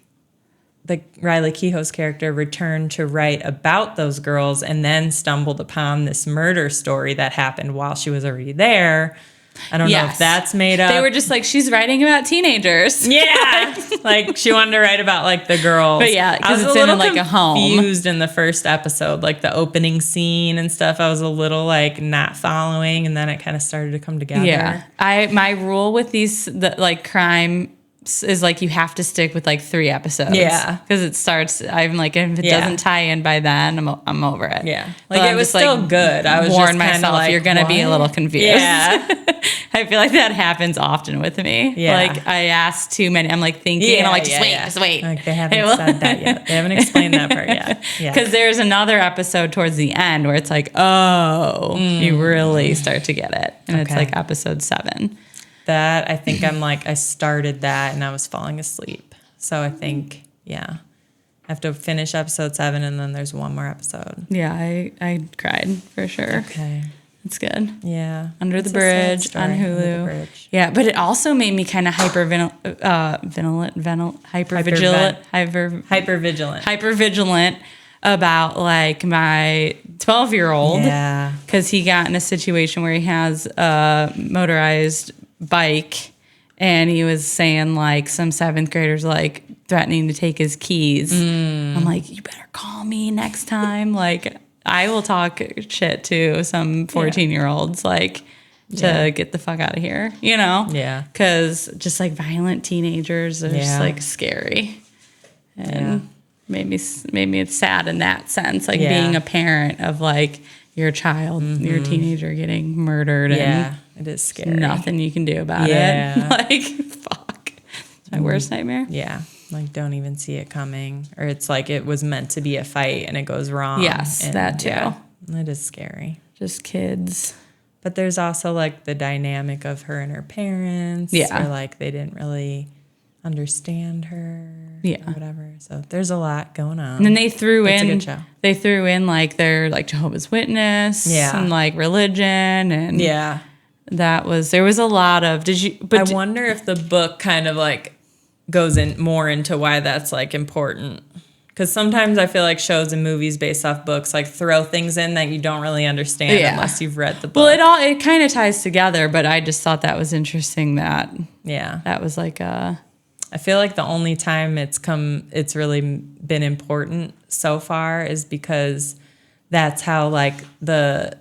the Riley Keough's character returned to write about those girls and then stumbled upon this murder story that happened while she was already there. I don't know if Yes. that's made up. They were just like, she's writing about teenagers. yeah, like she wanted to write about like the girls. But yeah, 'cause I was it's a in, little like, a home. confused in the first episode, like the opening scene and stuff. I was a little like not following, and then it kind of started to come together. Yeah. My rule with these like crime is like you have to stick with like 3 episodes. Yeah. Because it starts, I'm like, if it Yeah. doesn't tie in by then, I'm over it. Yeah. But Like it I'm was just, like, still good. I was warn just kinda myself like, you're going to be a what? little confused. Yeah. I feel like that happens often with me. Yeah. Like I ask too many, I'm like thinking, and I'm like, just wait. Like they haven't said that yet. They haven't explained that part yet. Yeah. Because there's another episode towards the end where it's like, oh, you really start to get it. And it's Okay. like episode 7. That I think I started that and I was falling asleep. So I think, yeah, I have to finish episode 7 and then there's one more episode. Yeah, I cried for sure. Okay. It's good. Yeah. Under It's the a sad Bridge story, on Under the Hulu. Bridge. Yeah, but it also made me kind of hyper-vigilant about like my 12-year-old. Yeah. Because he got in a situation where he has a motorized bike and he was saying like some 7th graders like threatening to take his keys. I'm like, you better call me next time. Like I will talk shit to some 14-year-olds like to get the fuck out of here, you know? Yeah. Because just like violent teenagers are just like scary. And maybe it's sad in that sense, like being a parent of like your child, your teenager getting murdered and it is scary. nothing you can do about Yeah. it. Like, fuck. It's my worst nightmare. Yeah. Like don't even see it coming. Or it's like it was meant to be a fight and it goes wrong. Yes, And, that too. Yeah, it is scary. Just kids. But there's also like the dynamic of her and her parents. Yeah. Or like they didn't really understand her. Yeah. Or whatever. So there's a lot going on. And then they threw It's a in good show. they threw in like their like Jehovah's Witness Yeah. and like religion and Yeah. there was a lot of, I wonder if the book kind of like goes in more into why that's like important. Because sometimes I feel like shows and movies based off books like throw things in that you don't really understand unless you've read the book. Well, it kind of ties together, but I just thought that was interesting that was like a... I feel like the only time it's really been important so far is because that's how like the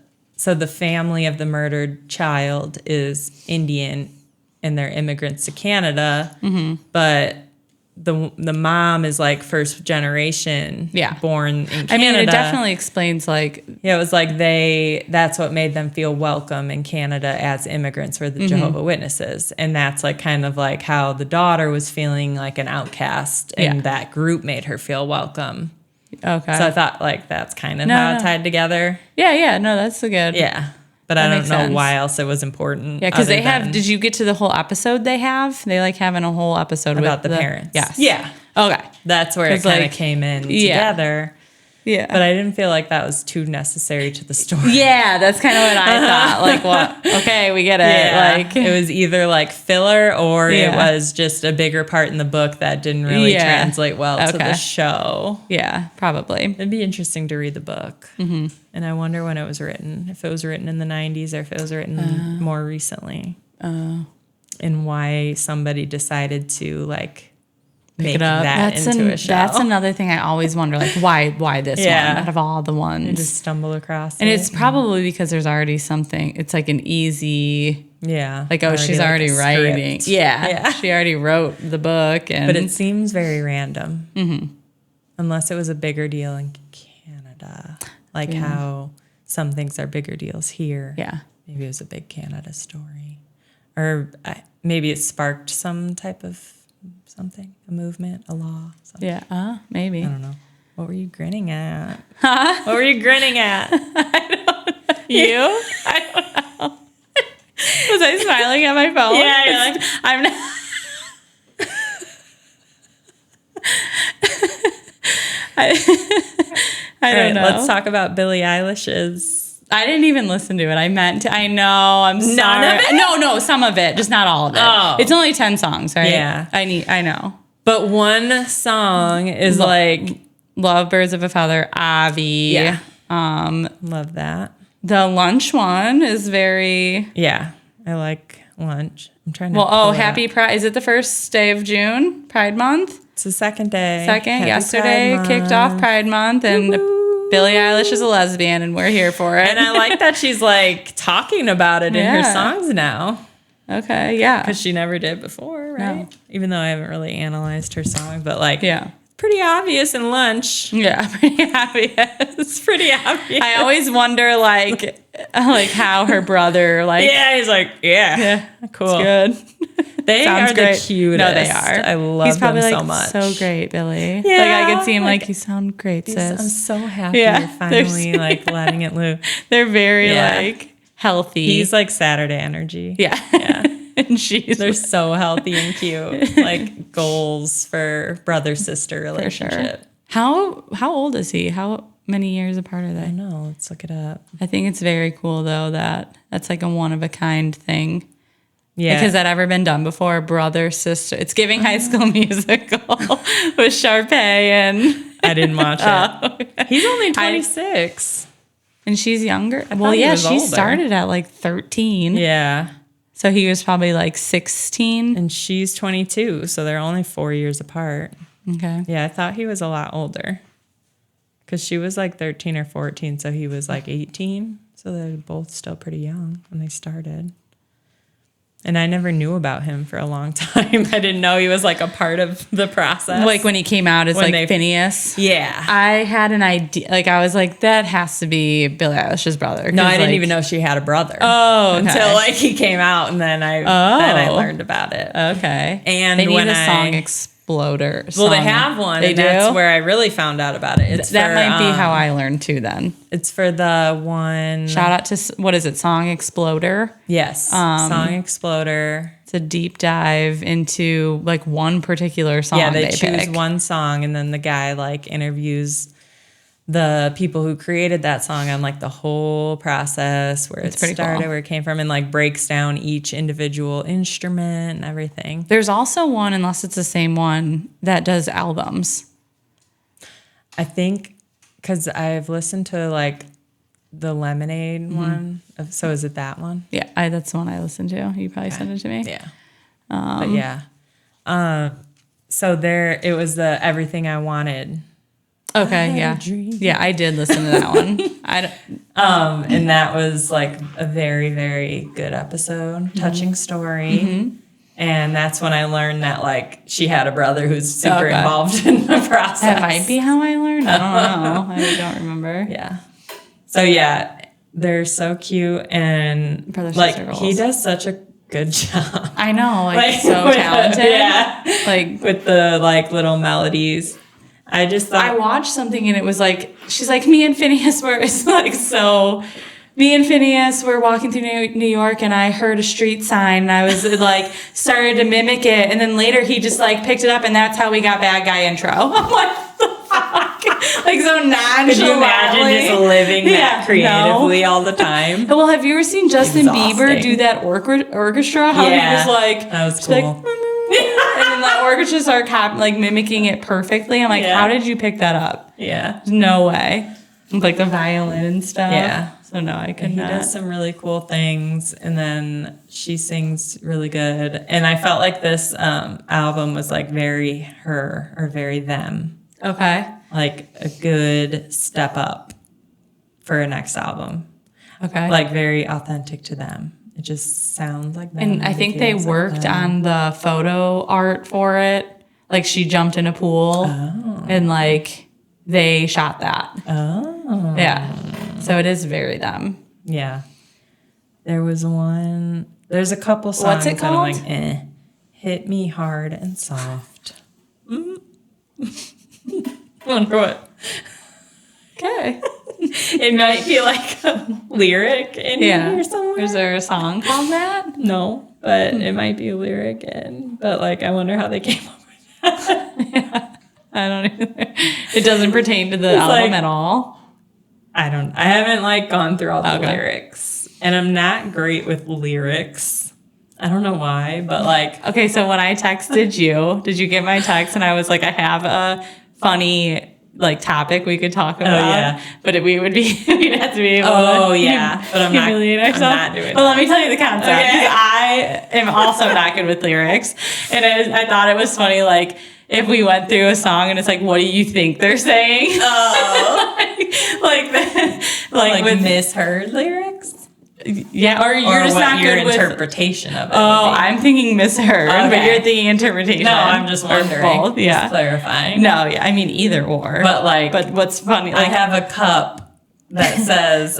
family of the murdered child is Indian and they're immigrants to Canada, but the mom is like first generation born in Canada. I mean, it definitely explains like... Yeah, it was like that's what made them feel welcome in Canada as immigrants were the Jehovah's Witnesses. And that's like kind of like how the daughter was feeling like an outcast and that group made her feel welcome. Okay. So I thought like that's kind of how it tied together. Yeah. No, that's a good... Yeah. But I don't know why else it was important. Yeah, because they have... Did you get to the whole episode they have? They like having a whole episode about the parents. Yes. Yeah. Okay. That's where it kind of came in together. Yeah. But I didn't feel like that was too necessary to the story. Yeah, that's kind of what I thought. Like, what? Okay, we get it. Yeah. Like, it was either like filler or it was just a bigger part in the book that didn't really translate well to the show. Yeah, probably. It'd be interesting to read the book. Mm-hmm. And I wonder when it was written. If it was written in the 90s or if it was written more recently. And why somebody decided to like... make that into a show. That's another thing I always wonder, like why this one out of all the ones? And just stumble across and it's probably because there's already something. It's like an easy, like she's already writing. Yeah, she already wrote the book, but it seems very random, unless it was a bigger deal in Canada, like how some things are bigger deals here. Yeah, maybe it was a big Canada story, or maybe it sparked some type of something, a movement, a law. Something. Yeah, maybe. I don't know. What were you grinning at? Huh? What were you grinning at? I don't know. You? I don't know. Was I smiling at my phone? Yeah, you're like, I'm not. I don't know. Let's talk about Billie Eilish's. I didn't even listen to it. I meant to. I know. I'm sorry. None of it? No, some of it, just not all of it. Oh. It's only 10 songs, right? Yeah. I know. But one song is like Lovebirds of a Feather, Avi. Yeah. Love that. The Lunch one is very... Yeah. I like Lunch. I'm trying to Happy Pride. Is it the first day of June? Pride Month? It's the second day. Happy yesterday kicked off Pride Month and Woo-hoo. Billie Eilish is a lesbian and we're here for it. And I like that she's like talking about it in her songs now. Okay, yeah. Because she never did before, right? No. Even though I haven't really analyzed her song, but like, yeah. Pretty obvious in Lunch. Yeah, pretty obvious. It's pretty obvious. I always wonder, like how her brother, like... Yeah, he's like, yeah, cool. It's good. They Sounds are great. the cutest. No, they are. I love He's probably them like, so much. so great, Billy. Yeah, like I could see him like, you sound great, sis. I'm so happy you're finally like letting it loose. They're very like healthy. He's like Saturday energy. Yeah. And they're so healthy and cute. Like goals for brother-sister relationship. For sure. How old is he? How many years apart are they? I know. Let's look it up. I think it's very cool though that's like a one-of-a-kind thing. Yeah. Like, has that ever been done before? Brother, sister. It's giving High School Musical with Sharpay and... I didn't watch it. Okay. He's only 26. And she's younger? Well, yeah, she started at like 13. Yeah. So he was probably like 16. And she's 22, so they're only 4 years apart. Okay. Yeah, I thought he was a lot older. Because she was like 13 or 14, so he was like 18. So they're both still pretty young when they started. And I never knew about him for a long time. I didn't know he was like a part of the process. Like when he came out as like Phineas. Yeah. I had an idea. Like I was like, that has to be Billie Eilish's brother. No, I didn't even know she had a brother. Oh, okay. Until like he came out, and then I learned about it. Okay. And they need a song Exploder. Well, they have one. They and do? That's where I really found out about it. That might be how I learned too. Then it's for the one. Shout out to what is it? Song Exploder. Yes. Song Exploder. It's a deep dive into like one particular song. Yeah, they choose one song, and then the guy like interviews the people who created that song on like the whole process, where it pretty started, cool. where it came from, and like breaks down each individual instrument and everything. There's also one, unless it's the same one, that does albums. I think because I've listened to like the Lemonade one. So is it that one? Yeah, that's the one I listened to. You probably sent it to me. Yeah. But yeah. So there, it was the Everything I Wanted. Okay, yeah. Yeah, I did listen to that one. And that was like a very, very good episode, touching story. And that's when I learned that like she had a brother who's super involved in the process. That might be how I learned. I don't know. I don't remember. Yeah. So yeah, they're so cute, and Brother, like sister he roles. does such a good job. I know, like so with the- talented. yeah. Like With the like little melodies. I just thought I watched something and it was like, she's like, me and Phineas were, it's like, so me and Phineas were walking through New York and I heard a street sign and I was like, started to mimic it. And then later he just like picked it up and that's how we got Bad Guy Intro. I'm like, what the fuck? Like so nonchalantly. could you imagine just living that creatively all the time? Well, have you ever seen Justin Bieber Exhausting. do that orchestra? How he was like, that was she's cool. like, and then the orchestra started like mimicking it perfectly. I'm like, Yeah. how did you pick that up? yeah. No way. With, like the violin and stuff. Yeah. So no, I could He not. does some really cool things, and then she sings really good. And I felt like this album was like very her or very them, Okay. like a good step up for a next album, Okay. like very authentic to them. It just sounds like them. and I It think they feels like worked them. on the photo art for it. Like she jumped in a pool and like they shot that. Oh, Yeah. So it is very them. yeah. There was one. There's a couple songs What's it that I'm called? like, hit me hard and soft. Wonder what. Okay. It might be like a lyric in here somewhere. Is there a song called that? No, but it might be a lyric in. But like, I wonder how they came up with I don't even. It doesn't pertain to the album like- at all. I haven't like gone through all the Okay. lyrics, and I'm not great with lyrics. I don't know why, but like, Okay, so when I texted you, did you get my text? And I was like, I have a funny like topic we could talk about. yeah. But we would be we'd have to be able to yeah, but I'm not humiliate ourselves. not doing Well, let me tell you the concept. Okay. 'Cause I am also not good with lyrics, and I thought it was funny, like. If we went through a song and it's like, what do you think they're saying? Oh, like with misheard lyrics, yeah, or you're or just what not your good with. interpretation of it. Oh, would be. I'm thinking misheard, but Okay. you're thinking interpretation. No, I'm just Or wondering. both, yeah. Just clarifying. No, yeah, I mean either or. But like, but what's funny? I Like, have a cup that says,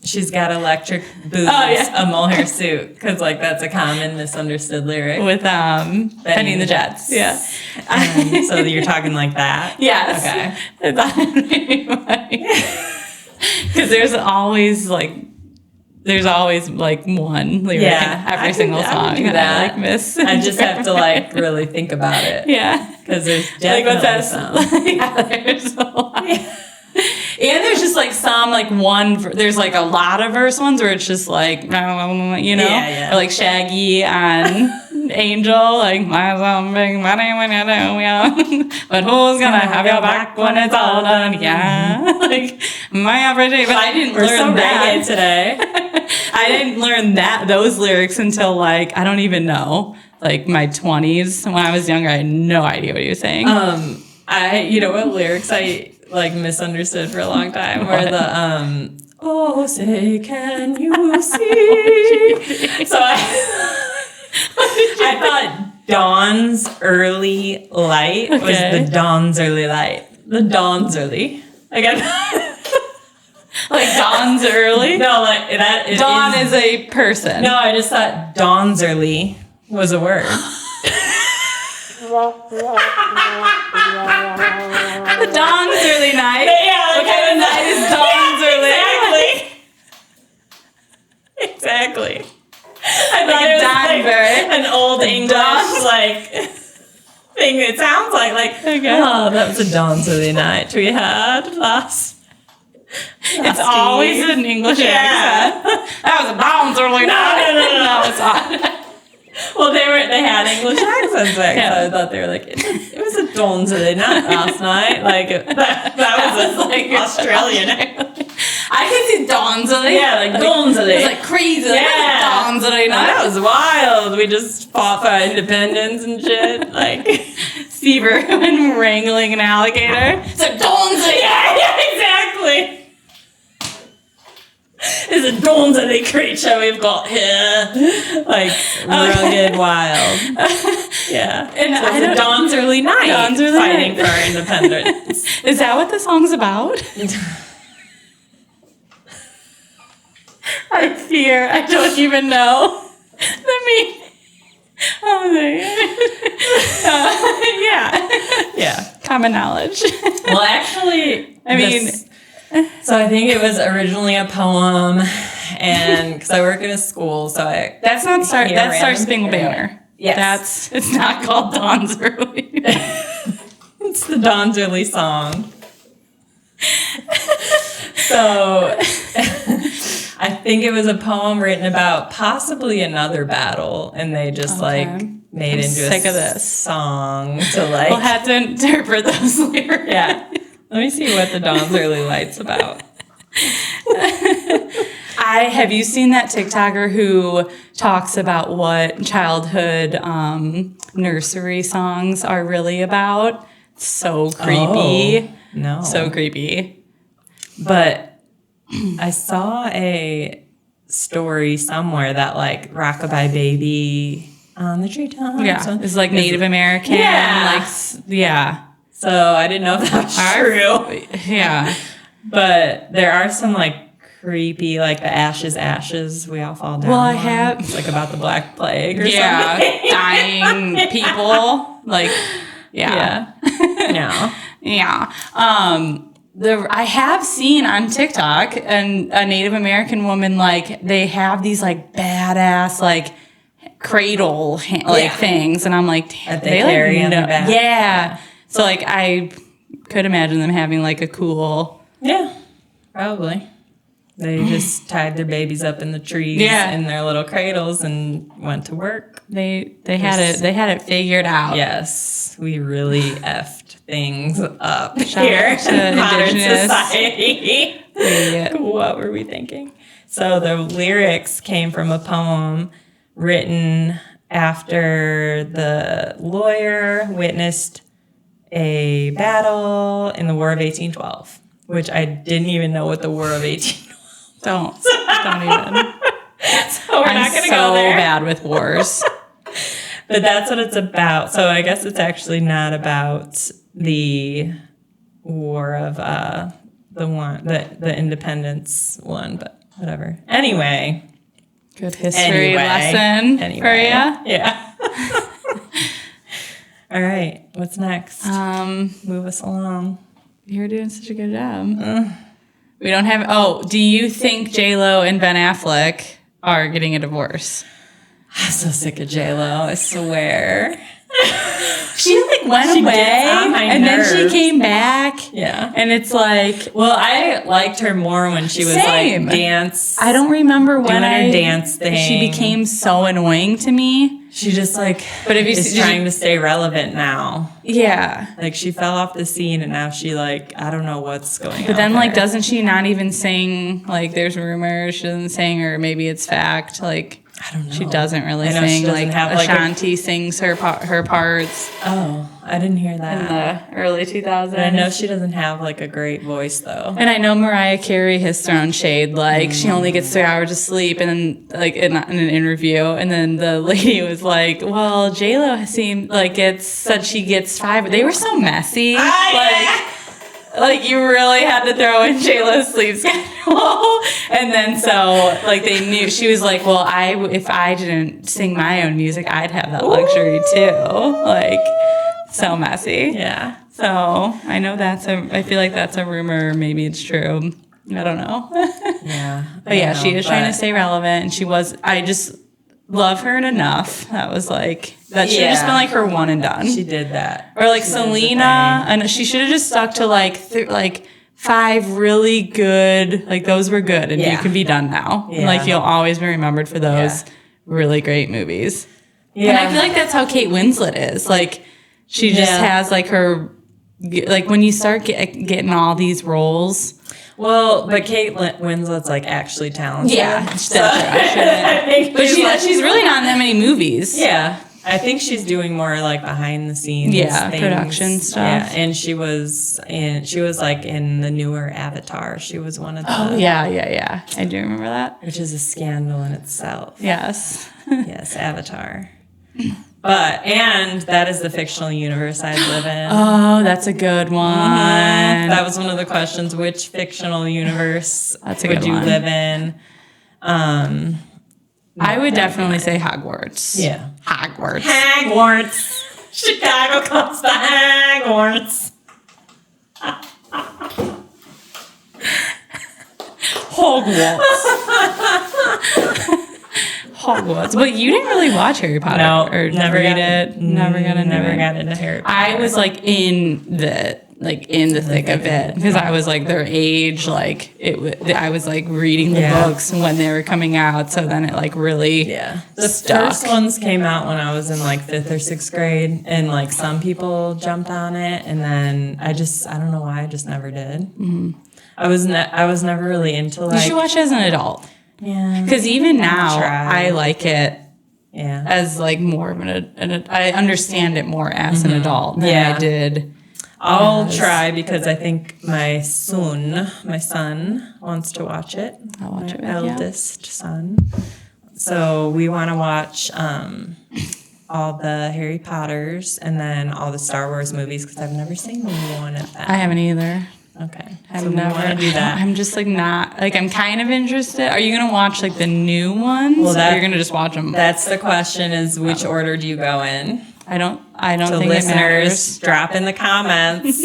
she's got electric boobs, Oh, yeah. a mohair suit, because like that's a common misunderstood lyric. with Benny and the Jets. Yeah. And so you're talking like that? Yes. Okay. Because there's always like one lyric Yeah, in every I can- single I can song do that that. I like miss. I just have to like really think about it. Yeah. Because there's Like definitely what's that? some. Yeah, there's a lot. And there's just like some like there's like a lot of verse ones where it's just like, you know, Yeah. or like Shaggy on Angel, like my some big money when you do, yeah. But who's gonna have your back when it's all done? Yeah, like my average. But I didn't We're so learn that reggae today. I didn't learn those lyrics until like I don't even know, like my 20s. When I was younger, I had no idea what he was saying. You know what lyrics I like misunderstood for a long time were the oh say can you see? So I thought Dawn's early light was Okay. the Dawn's early light. The Dawn's early. Again. Like Dawn's early. No, like that it Dawn is a person. No, I just thought Dawn's early was a word. The Dawn's early night. Yeah, What kind of night is Dawn's early? Exactly. I Like thought it was Denver. like an old English, like thing it sounds like. Okay. Oh, that was a Dawnsley night we had last. It's always Eve. an English Yeah. accent. That was a bounce early night. No, it's not. Well, they had English accents there, so I thought they were like, it was a Dawnsley night last night. Like that was like Australian. I could see Dawnsley. Yeah, like Dawnsley. It was like crazy. Like, Yeah. Dawnsley night. That was wild. We just fought for independence and shit. Like Steve Irwin wrangling an alligator. It's a Dawnsley. yeah, exactly. It's a Dawnsley creature we've got here. Like rugged wild. Yeah. And So it's a Dawnsley night. Dawnsley fighting night. for our independence. Is that what the song's about? I fear. I don't even know. Let me. Oh, yeah. Yeah. Common knowledge. Well, actually, I mean- so I think it was originally a poem, and because I work in a school, so That's not Star. Hear That's Star random- Spangled Banner. Yes. It's not called Dawn's Early. It's the Dawnsley song. So I think it was a poem written about possibly another battle, and they just Okay. like made I'm into sick a of this. song to like. We'll have to interpret those lyrics. Yeah. Let me see what the Dawn's Early Light's about. Have you seen that TikToker who talks about what childhood nursery songs are really about? So creepy. Oh, no. So creepy. But I saw a story somewhere that like Rockabye Baby on the treetop. Yeah. It's like Native American. Yeah. Yeah. So I didn't know if that was true. Yeah. But there are some like creepy, like the ashes, we all fall down. Well, I one. have- It's like about the Black Plague or Yeah. something. Dying people. Like, Yeah. No. Yeah. I have seen on TikTok a Native American woman, like, they have these like badass like cradle Yeah. things, and I'm like, That they carry on their back. Yeah. So like I could imagine them having like a cool. Yeah. Probably. They just tied their babies up in the trees Yeah. in their little cradles and went to work. They had it figured out. Yes, we really effed things up Shout here out to in modern Indigenous. society. Yeah. What were we thinking? So the lyrics came from a poem written after the lawyer witnessed a battle in the War of 1812, which I didn't even know what the War of 1812. Don't even. So we're not I'm going to so go there. bad with wars. But that's what it's about. So I guess it's actually not about the war of the independence one, but whatever. Anyway. Good history lesson for you. Yeah. All right. What's next? Move us along. You're doing such a good job. We don't have. Oh, do you think J-Lo and Ben Affleck are getting a divorce? I'm so sick of J-Lo, I swear. She like went She away gets on my and then she nerves. came back. Yeah. And it's like, Well, I liked her more when she was Same. like dance. I don't remember when Doing her dance thing. she became so annoying to me. She just like But if you is see- trying to stay relevant now. Yeah. Like she fell off the scene and now she like I don't know what's going on. But then, like, there. doesn't she not even sing? Like, there's rumors she doesn't sing, or maybe it's fact. Like, I don't know. she doesn't really I know she sing. doesn't Like, have, like, a- Ashanti sings her parts Oh, I didn't hear in that. the early 2000s. But I know she doesn't have like a great voice though. And I know Mariah Carey has thrown shade, like she only gets 3 hours of sleep, and then like in an interview, and then the lady was like, "Well, J Lo seemed like said she gets 5." They were so messy, like you really had to throw in J Lo's sleep schedule, and then so like they knew she was like, "Well, if I didn't sing my own music, I'd have that luxury too." Like so messy. Yeah. So I know I feel like that's a rumor. Maybe it's true. I don't know. Yeah. But yeah, she is trying to stay relevant, and she was. Love Her and Enough. That was like, that should have just been like her one and done. She did that. Or like She did the Selena, and she should have just stuck to like 5 really good, like those were good, and you can be done now. Yeah. Like you'll always be remembered for those really great movies. Yeah. And I feel like that's how Kate Winslet is. Like she just has like her, like when you start getting all these roles. Well, but Kate Winslet's like actually talented. Yeah, So, I think but she's really not in that many movies. Yeah. I think she's doing more like behind the scenes things. Production stuff. Yeah, and she was like in the newer Avatar. She was one of the Oh yeah. I do remember that. which is a scandal in itself. Yes. Yes, Avatar. And that is the fictional universe I live in. Oh, that's a good one. That was one of the questions. Which fictional universe That's a would good you one. live in? I would definitely say Hogwarts. Yeah. Hogwarts. Hogwarts. Chicago comes to Hogwarts. Hogwarts. But you didn't really watch Harry Potter. No, or never read got it. Never got into Never it. got into Harry Potter. I was like in the thick of it because I was like their age. Like I was like reading the books when they were coming out. So then it like really The stuck. first ones came out when I was in like 5th or 6th grade, and like some people jumped on it, and then I don't know why, I just never did. Mm-hmm. I was never really into like. You should watch it as an adult. Yeah. Because even now, Try. I like it Yeah. as like more of I understand it more as an adult than I did. I'll try because I think my son wants to watch it. I'll watch it with My you. eldest son. So we want to watch all the Harry Potters and then all the Star Wars movies because I've never seen one of them. I haven't either. Okay. I've So we never want to do that. I'm just like not like I'm kind of interested. Are you gonna watch like the new ones? Or you're gonna just watch them. That's the question: is which order do you go in? I don't So think it matters. listeners, drop in the comments.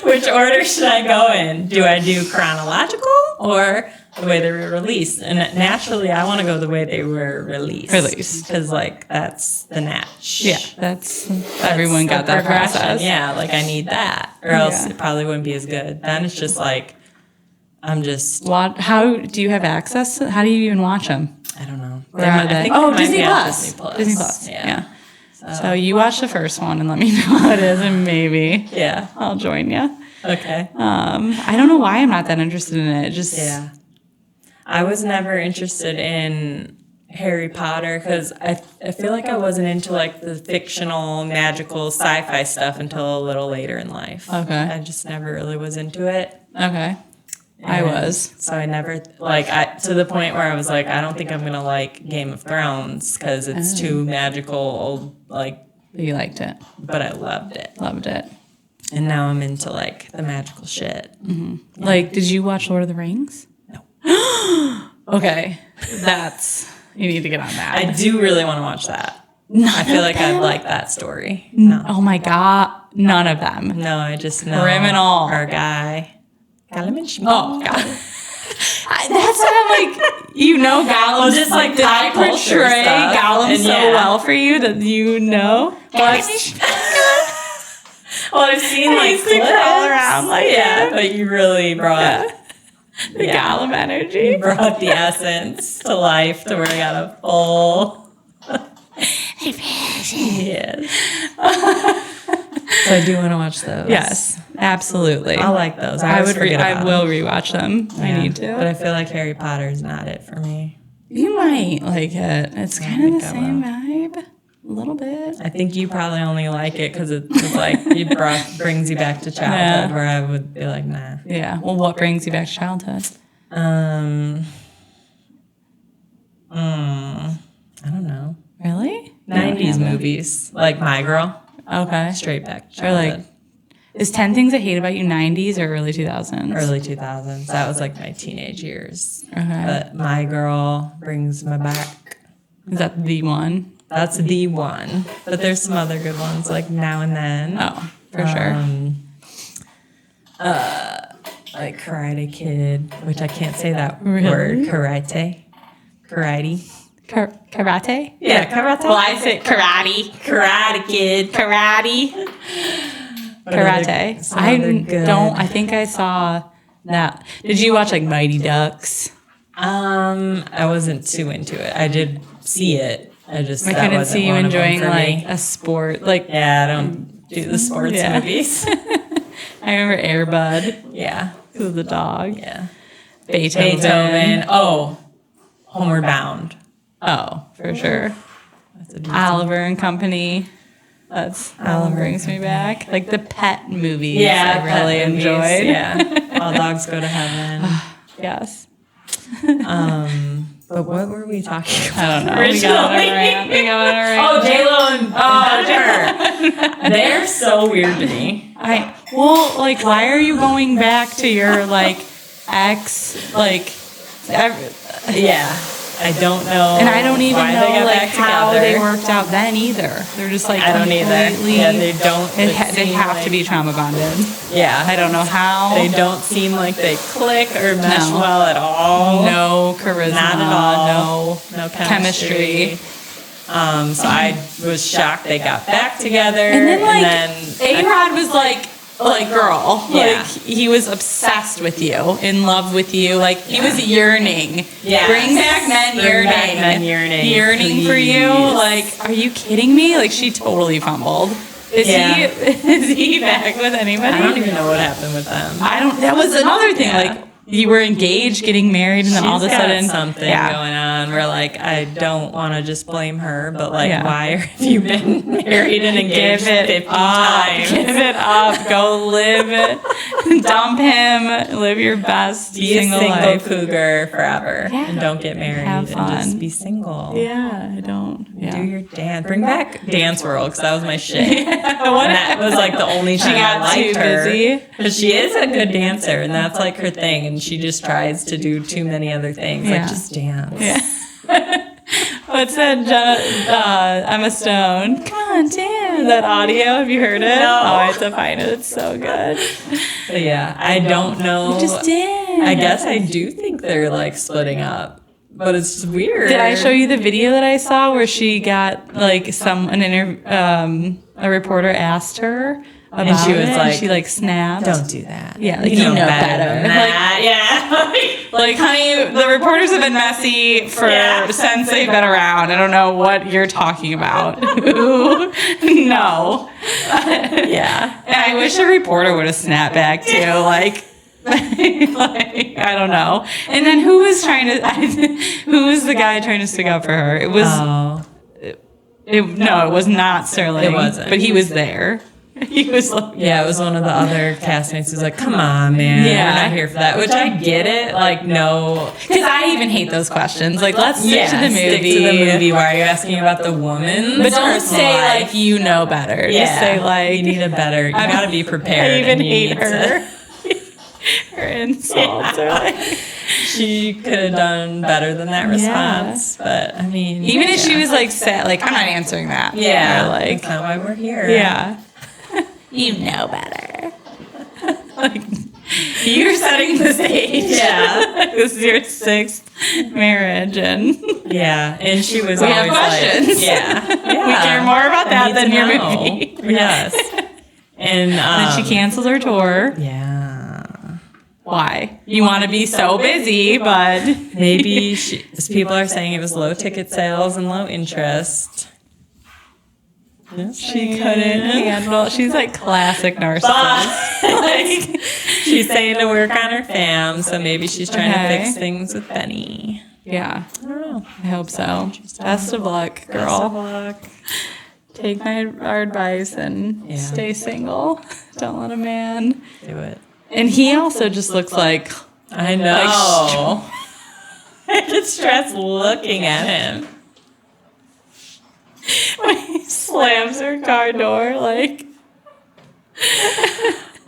Which order should I go in? Do I do chronological or the way they were released? And naturally, I want to go the way they were released. Because, like, that's the natch. Yeah, that's everyone got the that progression. process. Yeah, like, I need that. Or else Yeah. it probably wouldn't be as good. Then it's just like, I'm just, How do you have access to? How do you even watch them? I don't know. Where are they? I think Oh, might Disney be on Plus. Disney Plus. Disney Plus. Yeah. So you watch the first one and let me know how it is, and maybe Yeah. I'll join you. Okay. I don't know why I'm not that interested in it. Just Yeah. I was never interested in Harry Potter because I feel like I wasn't into like the fictional, magical, sci-fi stuff until a little later in life. Okay. I just never really was into it. Okay. I And was. So I never, to the point where I was like, I don't think I'm going to like Game of Thrones because it's too magical, old, like, You liked it. but I loved it. Loved it. And now I'm into like the magical shit. Like, did you watch Lord of the Rings? No. Okay. You need to get on that. I do really want to watch that. I feel like I'd like that story. No. Oh my God. None of them. No, I just know Criminal. our guy. Oh, God. That's how I'm like, Gollum. Just like I pop culture portray stuff. Gollum And so yeah. well for you that you know. Well, I've seen like used to crawl clips. around like yeah, that. but you really brought The Gollum energy. you brought the essence to life to where I got a full. Yes. So I do want to watch those. Yes, absolutely. I like those. I always forget I about will them. rewatch them. I Yeah. need to. But I feel like Harry Potter is not it for me. You might like it. It's kind of the think I same vibe, a little bit. I think you probably only like it because it's like brings you back to childhood, where I would be like, nah. Yeah. Well, what brings you back to childhood? I don't know. Really? 90s movies, like My Girl, Okay. straight back to Or like, childhood. is 10 Things I Hate About You 90s or early 2000s? Early 2000s. That was like my teenage years. Okay. But My Girl brings me back. Is that the one? That's the one. But there's some other good ones, like Now and Then. Oh, for sure. Like Karate Kid, which I can't say that Really? word. Karate. Karate. Karate? Yeah, karate. Well, I say karate. Karate Kid. Karate. Karate. I think I saw that. Did you watch like Mighty Ducks? I wasn't too into it. I did see it. I couldn't see you enjoying like a sport. Like, yeah, I don't do the sports movies. I remember Air Bud. Yeah. Because of the dog. Yeah. Beethoven. Oh, Homeward Bound. Oh, for sure. That's a decent- Oliver and Company. That brings me back. Like the pet movies. I really pet movies, enjoyed. Yeah. All dogs go to heaven. Yes. But what were we talking about? I don't know. We got on a rant. Oh, J-Lo and Jennifer. They're so weird to me. Why are you going back to your like ex? Like, Yeah. I don't know. and I don't even why know they got like back how together. they worked out then either. They're just like I don't either. completely. Yeah, they don't. They seem have like- to be trauma bonded. Yeah. I don't know how. They don't seem like they click or mesh No. well at all. No charisma. Not at all. No chemistry. So I was shocked they got back together. And then A-Rod was like girl. Yeah. Like he was obsessed with you, in love with you. Like he was yearning. Yes. Bring back men Bring yearning. back men yearning. Yearning for you. Please. Like, are you kidding me? Like she totally fumbled. Is he back with anybody? I don't even know what happened with them. That was another thing. Yeah. Like you were engaged, getting married, and then all of a She's got sudden something going on where like I don't want to just blame her, but like Yeah. why have you been married and engaged Give it 50 up. times? Give it up. Go live it. Dump him. Live your best Be a single single life. cougar forever Yeah. and don't get married Have and fun. just be single. Yeah, I don't. Yeah. Do your dance. Bring back Dance World because that was my shit. And that was like the only time got I liked too her. busy. Because she is a good dancer and that's like her thing. And she just tries to do too many other things. Yeah. Like just dance. Yeah. What's that, Emma Stone? Come on, dance. That audio, have you heard it? No. Oh, I have to find it. It's so good. But yeah, I don't know. Just dance. I guess I do think they're like splitting up. But it's weird. Did I show you the video that I saw where she got like a reporter asked her about And she was it, and like, she like snapped. Don't do that. Yeah, like, you know better. than that. Like, honey, the reporters have been messy since they've been around. I don't know what you're talking about. No. Yeah. And I wish a reporter would have snapped back too. Like, I don't know. And then who was the guy trying to stick up for her? It was, it was not Sterling. It wasn't. But he was there. He was like, Yeah, it was one of the other castmates who's like, come on, man. Yeah. We're not here for that. Which I get it. Like, no. because I even hate those questions. Like, let's stick to the movie. Stick to the movie. Why are you asking about the woman? But don't say like you know better. Yeah. Just say like you need a better. You gotta be prepared. I even and you hate need her. Her insults are like. She could have done better than that response. But I mean, Even if she was like sad, like I'm not answering that. yeah, Or, like that's not why we're here. yeah, you know better. Like you're setting the stage. Yeah. This is your 6th marriage, and Yeah, and she was We always have questions. like, yeah, we care more about that than your movie. Yes, and then she canceled her tour. Yeah, Why? You want to be so busy, but maybe people are saying it was low ticket sales and low interest. she couldn't handle. She's like classic narcissist. Like, she's saying to work on her fam, so maybe she's trying to Okay. fix things with Benny. Yeah, I don't know. I hope so. Best of luck, girl. Best of luck. Take our advice and Yeah. stay single. Don't let a man. Do it. And he also just looks like I know. I get stressed looking at him. when he slams her car door. Like,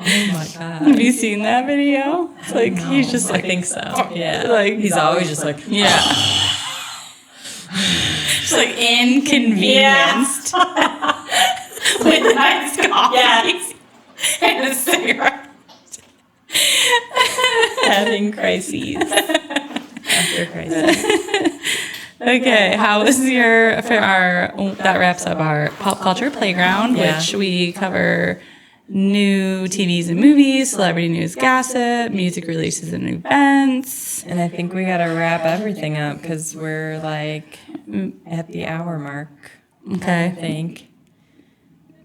Oh my god. have you seen that video? It's like he's just I like think so. Yeah. Like he's always just like, yeah, just like inconvenienced with nice coffee Yes. and a cigarette. having crises after crises. Okay, how was that wraps up our pop culture playground, Yeah. which we cover new TVs and movies, celebrity news, gossip, music releases and events. And I think we got to wrap everything up because we're like at the hour mark, I Okay. think.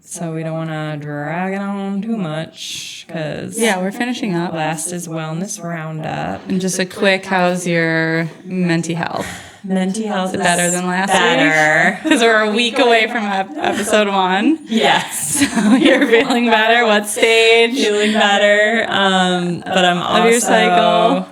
So we don't want to drag it on too much because Yeah, we're finishing up. last is wellness roundup. And just a quick, how's your mental health? Mental health is Better than last week? better. Because we're a week away from episode 1. Yes. So you're feeling better? What stage? Feeling better. But I'm also... Of your cycle?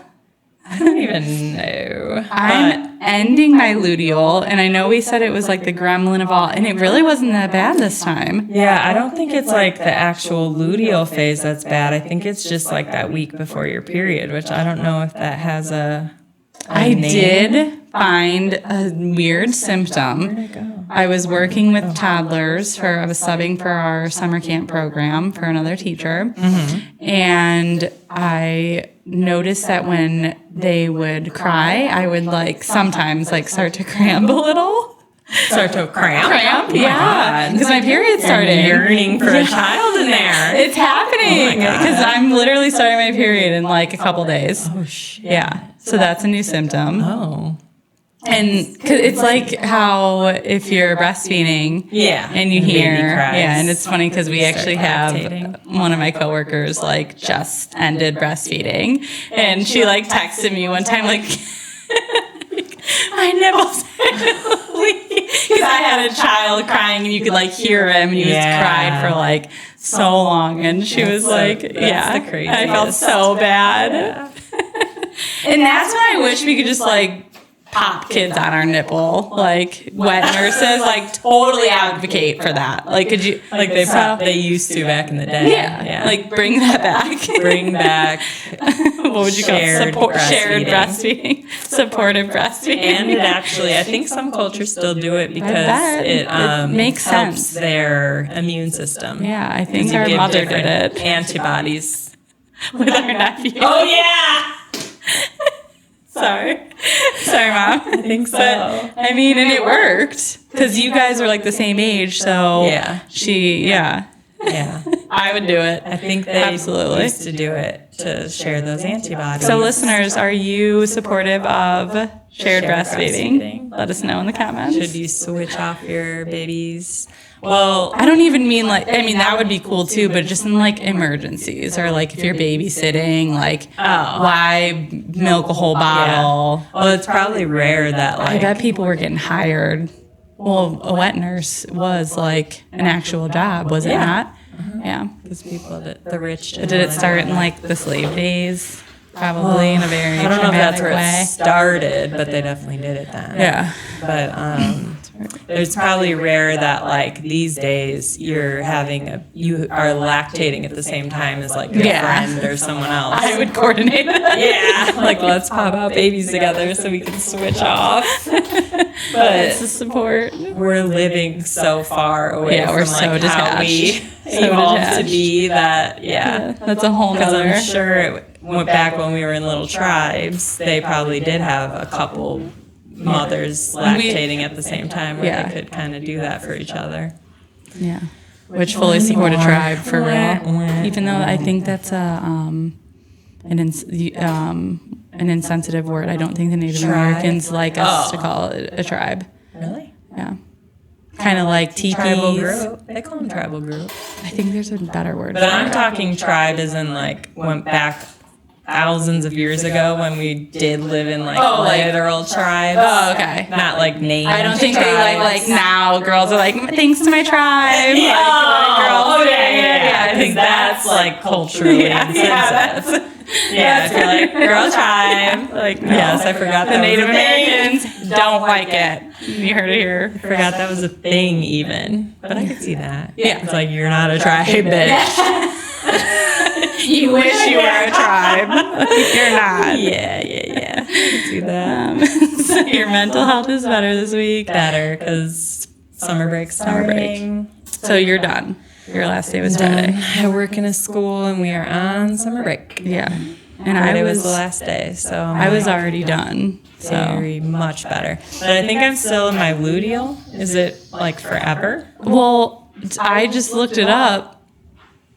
I don't even know. I'm ending my luteal, and I know we said it was like the gremlin of all, and it really wasn't that bad this time. Yeah, I don't think it's like the actual luteal phase that's bad. I think it's just like that week before your period, which I don't know if that has a I name. did find a weird symptom. Where'd it go? I was working with toddlers I was subbing for our summer camp program for another teacher. And I noticed that when they would cry, I would sometimes start to cramp a little. Start to cramp? Cramp, Oh my yeah. God. Because my period's starting. You're yearning for a child in there. It's happening. Oh my God. Because I'm literally starting my period in like a couple days. Oh, shit. Yeah. So that's a new symptom. Oh. And cause it's like how if you're breastfeeding Yeah. and you The baby hear, cries. yeah, and it's funny because we Start actually have lactating. one of my coworkers just ended breastfeeding, and she texted me one time my nipples because I had a child crying and you could hear him and he was cried for so long, and she was that's yeah, the craziest. I felt so bad. And that's when I wish we could just pop kids on our nipple, wet nurses, totally advocate for that. Could you They used to back in the day. yeah, bring that back. Bring back What would you call it? Shared breastfeeding. breastfeeding, supportive breastfeeding. And it actually, I think some cultures still do it because bet. it Makes helps sense. their immune system. Yeah, I think You our give mother did different it Antibodies. with our nephew. Oh yeah, Sorry, Mom. I think so. I mean, and it worked because you guys are the same age, so Yeah. Yeah, I would do it. I think they Absolutely. used to do it to share those antibodies. So, listeners, are you supportive of shared breastfeeding? breastfeeding. Let us know in the comments. Should you switch off your babies? Well, I don't even mean that would be cool too, but just in emergencies or if you're babysitting, why milk a whole bottle? well, it's probably rare that I bet people were getting hired. Well, a wet nurse was an actual job, was it Yeah. not? Yeah. because people, the rich, Did it start in the slave days? Probably in a very I don't know if that's traumatic where way. it started, but they definitely did it then. Yeah. But it's probably rare that these days you are lactating at the same time as your Yeah. friend or someone else. I would coordinate that. Yeah, let's pop out babies together so we can switch off. It's But the support. we're living so far away Yeah, from we're so how we detached. So evolved to detached. be that. Yeah. That's a whole Because nother. I'm sure it went back when we were in little tribes, they probably did have a couple mothers lactating at the same time where Yeah. they could kind of do that for each other. Yeah. Which fully support a tribe for real. Wah. Even though I think that's an insensitive word. I don't think the Native Tribe? Americans like us to Oh. call it a tribe. Really? Yeah. Kind of like teepees. Tribal group. They call them tribal group. I think there's a better word. But I'm talking tribe as in went back thousands of years ago when we did live in literal tribes. Oh, okay. Not named I don't think they tribes. now girls are thanks to my tribe. Yeah. Girls, I think that's culturally insensitive. Yeah, if you're girl tribe. No. Yes, I forgot The that Native was a thing. Americans don't like it. You heard it here. I forgot that was a thing even. But I could see that. Yeah. It's you're not a tribe, bitch. You wish you were a tribe. You're not. Yeah. I could see that. So your mental health is better this week. Better because summer break's Summer break. starting. So you're done. Your last day was Done. Friday. I work in a school and we are on summer break. Yeah. And Friday was the last day, so I was already done. So very much better. But I think I'm still in my luteal. Is it like forever? well, I just looked it up.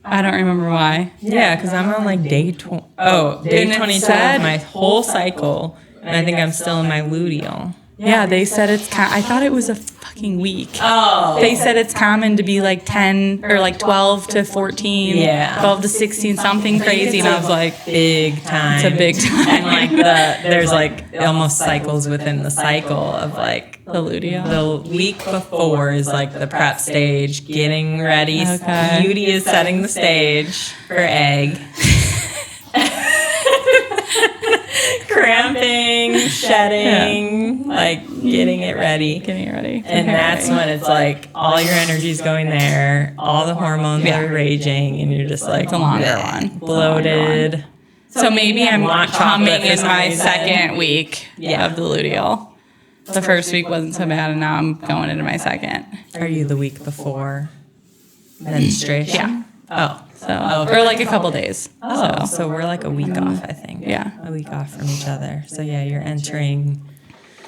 I don't remember why. Yeah, because I'm on like day 20. Oh, day And it 22 said- of my whole cycle, and I think I'm still in my luteal. Yeah, they said it's. I thought it was a fucking week. Oh, They said it's common to be like 10 or like 12 to 14, Yeah. 12 to 16, something crazy. And I was like, big time. it's a big time. And like there's like almost cycles within the cycle of like The luteal. the week before is like the prep stage, getting ready. Okay. Beauty is setting the stage for egg. Cramping, shedding, like getting it ready. Getting it ready. And that's when it's like all your energy's going there, all the hormones are raging, and you're just like It's a longer bleh, one. bloated. So maybe I'm Want coming chocolate for in some my reason. second week Yeah. of the luteal. The first week wasn't so bad, and now I'm going into my second. Are you the week before menstruation? Yeah. Oh, So, or like a couple days. so we're like a week off, I think. Yeah. A week off from each other. So yeah, you're entering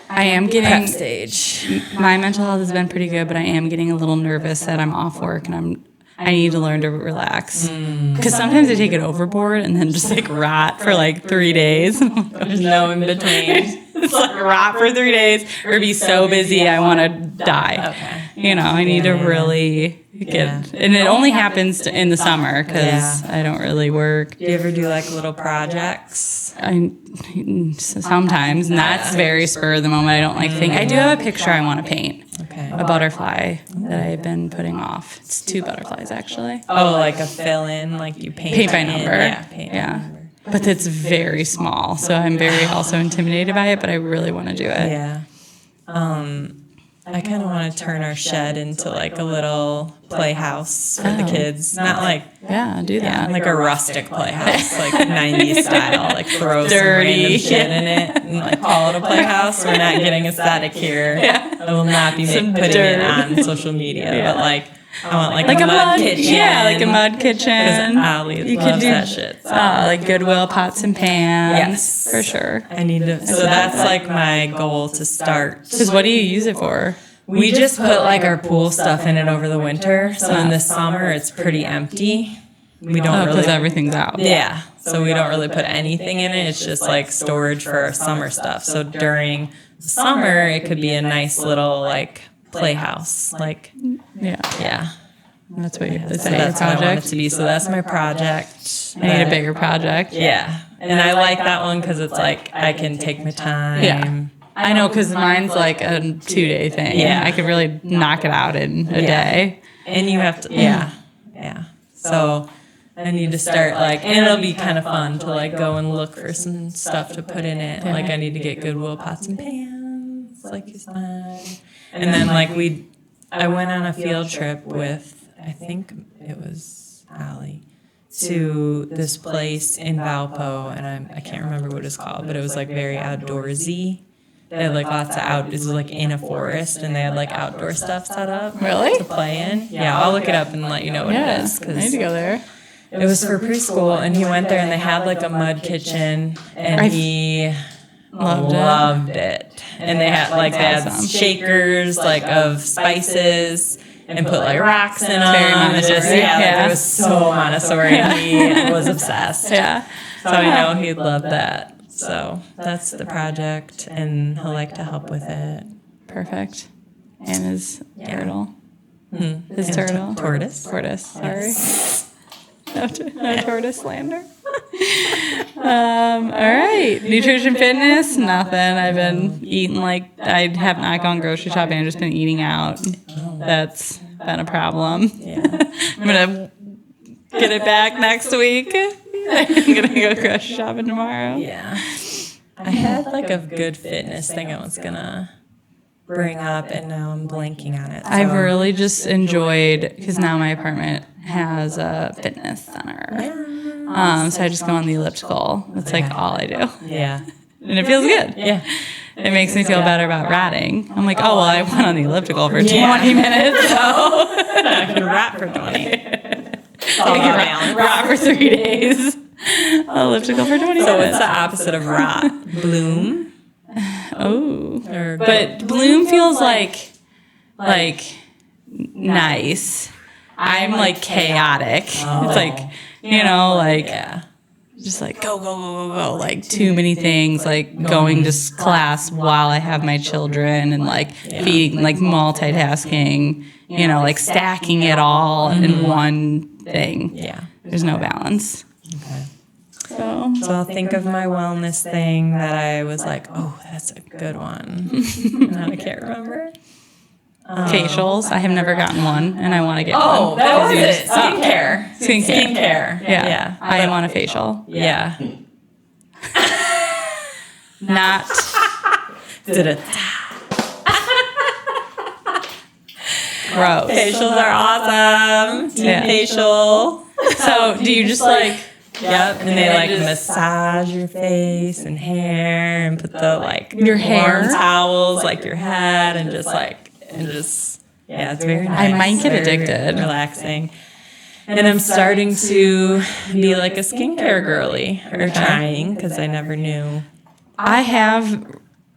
I am prep getting, stage. my mental health has been pretty good, but I am getting a little nervous that I'm off work and I need to learn to relax. Because sometimes I take it overboard and then just like rot for like 3 days. There's no in between. It's like rot for 3 days or be so busy I want to die. Okay. You know, I need to really get, and it only happens in the summer because I don't really work. Do you ever do like little projects? Sometimes, and that's very spur of the moment. I don't like think. I do have a picture I want to paint, Okay. a butterfly that I've been putting off. It's 2 butterflies actually. Oh, like a fill in, like you paint Paint by in. number. Yeah, paint by Yeah. number. But it's very small, so I'm very also intimidated by it. But I really want to do it. Yeah. I kind of want to turn our shed into like a little playhouse for the kids. Not like Yeah, do that. like a rustic playhouse, like 90s style, like throw some Dirty. random shit in it and like call it a playhouse. We're not getting aesthetic here. I will not be putting it dirt. on social media, but like I want like a a mud kitchen. Yeah, like a mud kitchen. Because Ali loves that shit. So. Like Goodwill pots and pans. Yes. For sure. I need to. So that's like my goal to start. Because what do you use it for? We just put like our pool stuff in it over the winter. So in the summer, it's pretty empty. We don't Because really. everything's out. Yeah. So we don't really put anything in it. It's just like storage for our summer stuff. So during the summer, it could be a nice little like playhouse. Like, Yeah. yeah. That's what you So that's what I want it to be. So that's my project. I need a bigger project. Yeah. And I like that one because it's like I can take my time. Yeah. I know, because mine's like a 2-day thing. Yeah. I could really knock it out in a day. And you have to, yeah. So I need to start like, and it'll be kind of fun to like go and look for some stuff to put in it. Like I need to get Goodwill pots and pans, like you said. And then like I went on a field trip with, I think it was Allie, to this place in Valpo, and I can't remember what it's called, but it was like very outdoorsy. They had like lots of it was like in a forest, and they had like outdoor stuff set up. Really? To play in. Yeah, I'll look it up and let you know what it is. I Cause need to go there. it was for preschool, and he went there, and they had like a mud kitchen, and he loved it. And they had like Awesome. shakers like of spices. And put like rocks in them. very And Montessori. just, yeah, like, Yeah. it was so Montessori. And he was obsessed. Yeah. So I know he'd love that. So that's the project, and he'll like to help with it. Perfect. And his turtle. His And turtle. Tortoise. Tortoise. Sorry. No tortoise slander. All right. Nutrition, fitness, nothing. I've been eating like I have not gone grocery shopping. I've just been eating out. That's been a problem. Yeah. I'm gonna get it back next week. I'm gonna go grocery shopping tomorrow. Yeah. I had like a good fitness thing I was gonna bring up, and now I'm blanking on it. So. I've really just enjoyed, because now my apartment has a fitness center. So I just go on the elliptical. That's like all I do. Yeah. And it feels good. Yeah. It makes me feel better about ratting. I'm like, oh, well, I went on the elliptical for 20 Yeah. minutes, so I can rap for 20. I can rat for 3 days. Elliptical for 20 So minutes. what's the opposite of rot? Bloom? Oh. Or But bloom feels like nice. I'm like chaotic. It's like, like yeah. just like go, like too many things, like going to class while I have my children and like feeding, like multitasking, like stacking it all in one thing. Yeah. There's no balance. Okay. So So I'll think of my wellness thing that I was like, oh, that's a good one. Now I can't remember. facials, I have never gotten one, and I want to get Oh, one. that was You it. just- Skincare. Skincare. Yeah. Yeah. I am on a facial. Yeah. Not. Did-it. Gross. Facials are awesome. Team Yeah. facial. So do you just like? Yep, and they like massage your face and hair and put the like Your hair? warm towels like your head and just yeah, it's very nice. I might get Very addicted. relaxing. And I'm starting to be like a skincare girly, or trying, because I never knew. I have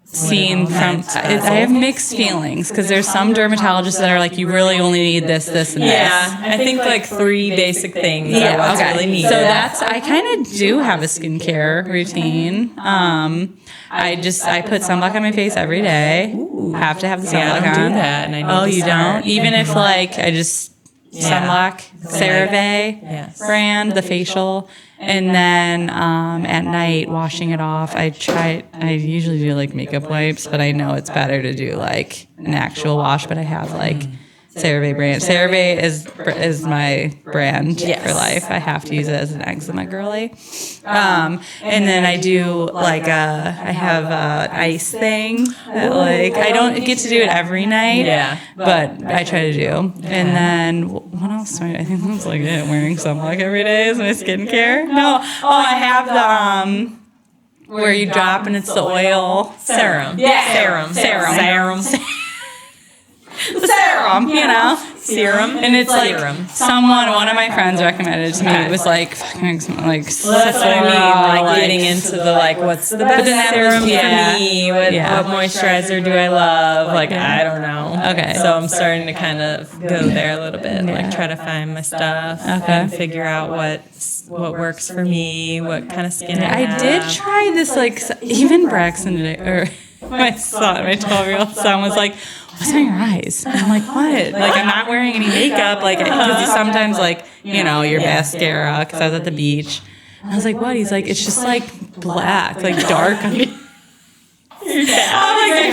seen from. I have mixed feelings because there's some dermatologists that are like, you really only need this, this, and this. Yeah, I think like 3 basic things are Yeah, what's okay. really needed. So I kind of do have a skincare routine. I put sunblock on my face every day. Have to have the yeah, sunblock I don't on. do that, and I need Oh, to you start. don't? Even if like I just sunblock, CeraVe Yes. brand, the facial, and then at night washing it off. I usually do like makeup wipes, but I know it's better to do like an actual wash. But I have like CeraVe brand. CeraVe is my brand for life. I have to use it as an eczema girly. And then I do like I have an ice thing that like I don't get to do it every night. Yeah. But I try to do. And then what else? I think that's like it. Wearing sunblock every day is my skincare. No. Oh, I have the where you drop and it's the oil Serum. Yeah. Serum. serum, Serum. And it's like Serum. one of my friends recommended it to me. It was like fucking like That's what I mean, like getting into the like, what's the best then that serum was- yeah. for me? What moisturizer do I love? Like, I don't know. Okay. So I'm starting to kind of go there a little bit, like try to find my stuff and figure out what works for me, what kind of skin I have. I did try this, like, even Braxton today, or my 12-year-old son was like, what's on your eyes? And I'm like, what? Like, I'm not wearing any makeup, like, because sometimes, like, your mascara, because I was at the beach. And I was like, what? He's like, it's just, like, black, like, dark. I'm like,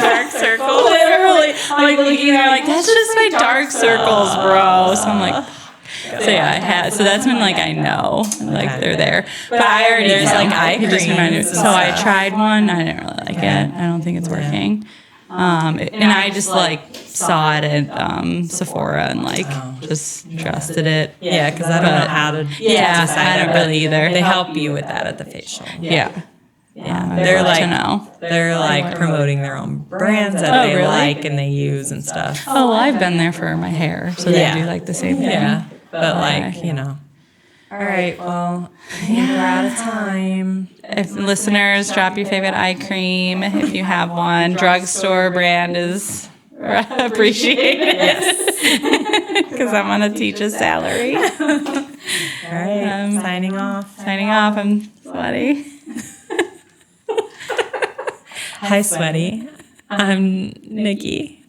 dark circles. Literally. I'm like, looking at her, like, that's just my dark circles, bro. So I'm like, so yeah, I had. So that's when like I know, like they're there. But I already There's, know. like, eye It just reminded me. creams and So I stuff. tried one. I didn't really like it. I don't think it's working. And I just like saw it at Sephora and like just trusted it. Yeah, because I don't know how to. Yeah, decide I don't that. really either. They help you with that at the facial. Yeah. They're I'd like to know. they're like promoting their own brands that they really? like and they use and stuff. Oh, well, I've been there for my hair, so Yeah. they do like the same thing. Yeah, but like All right, well, I think we're out of time. If listeners, drop your favorite eye cream if you have one. Drugstore brand is appreciated. Yes. Because I'm on a teacher's salary. All right, signing off. Signing off, I'm sweaty. Hi, Sweaty. I'm Nikki.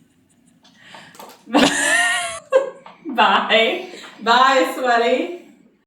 Bye. Bye, sweaty.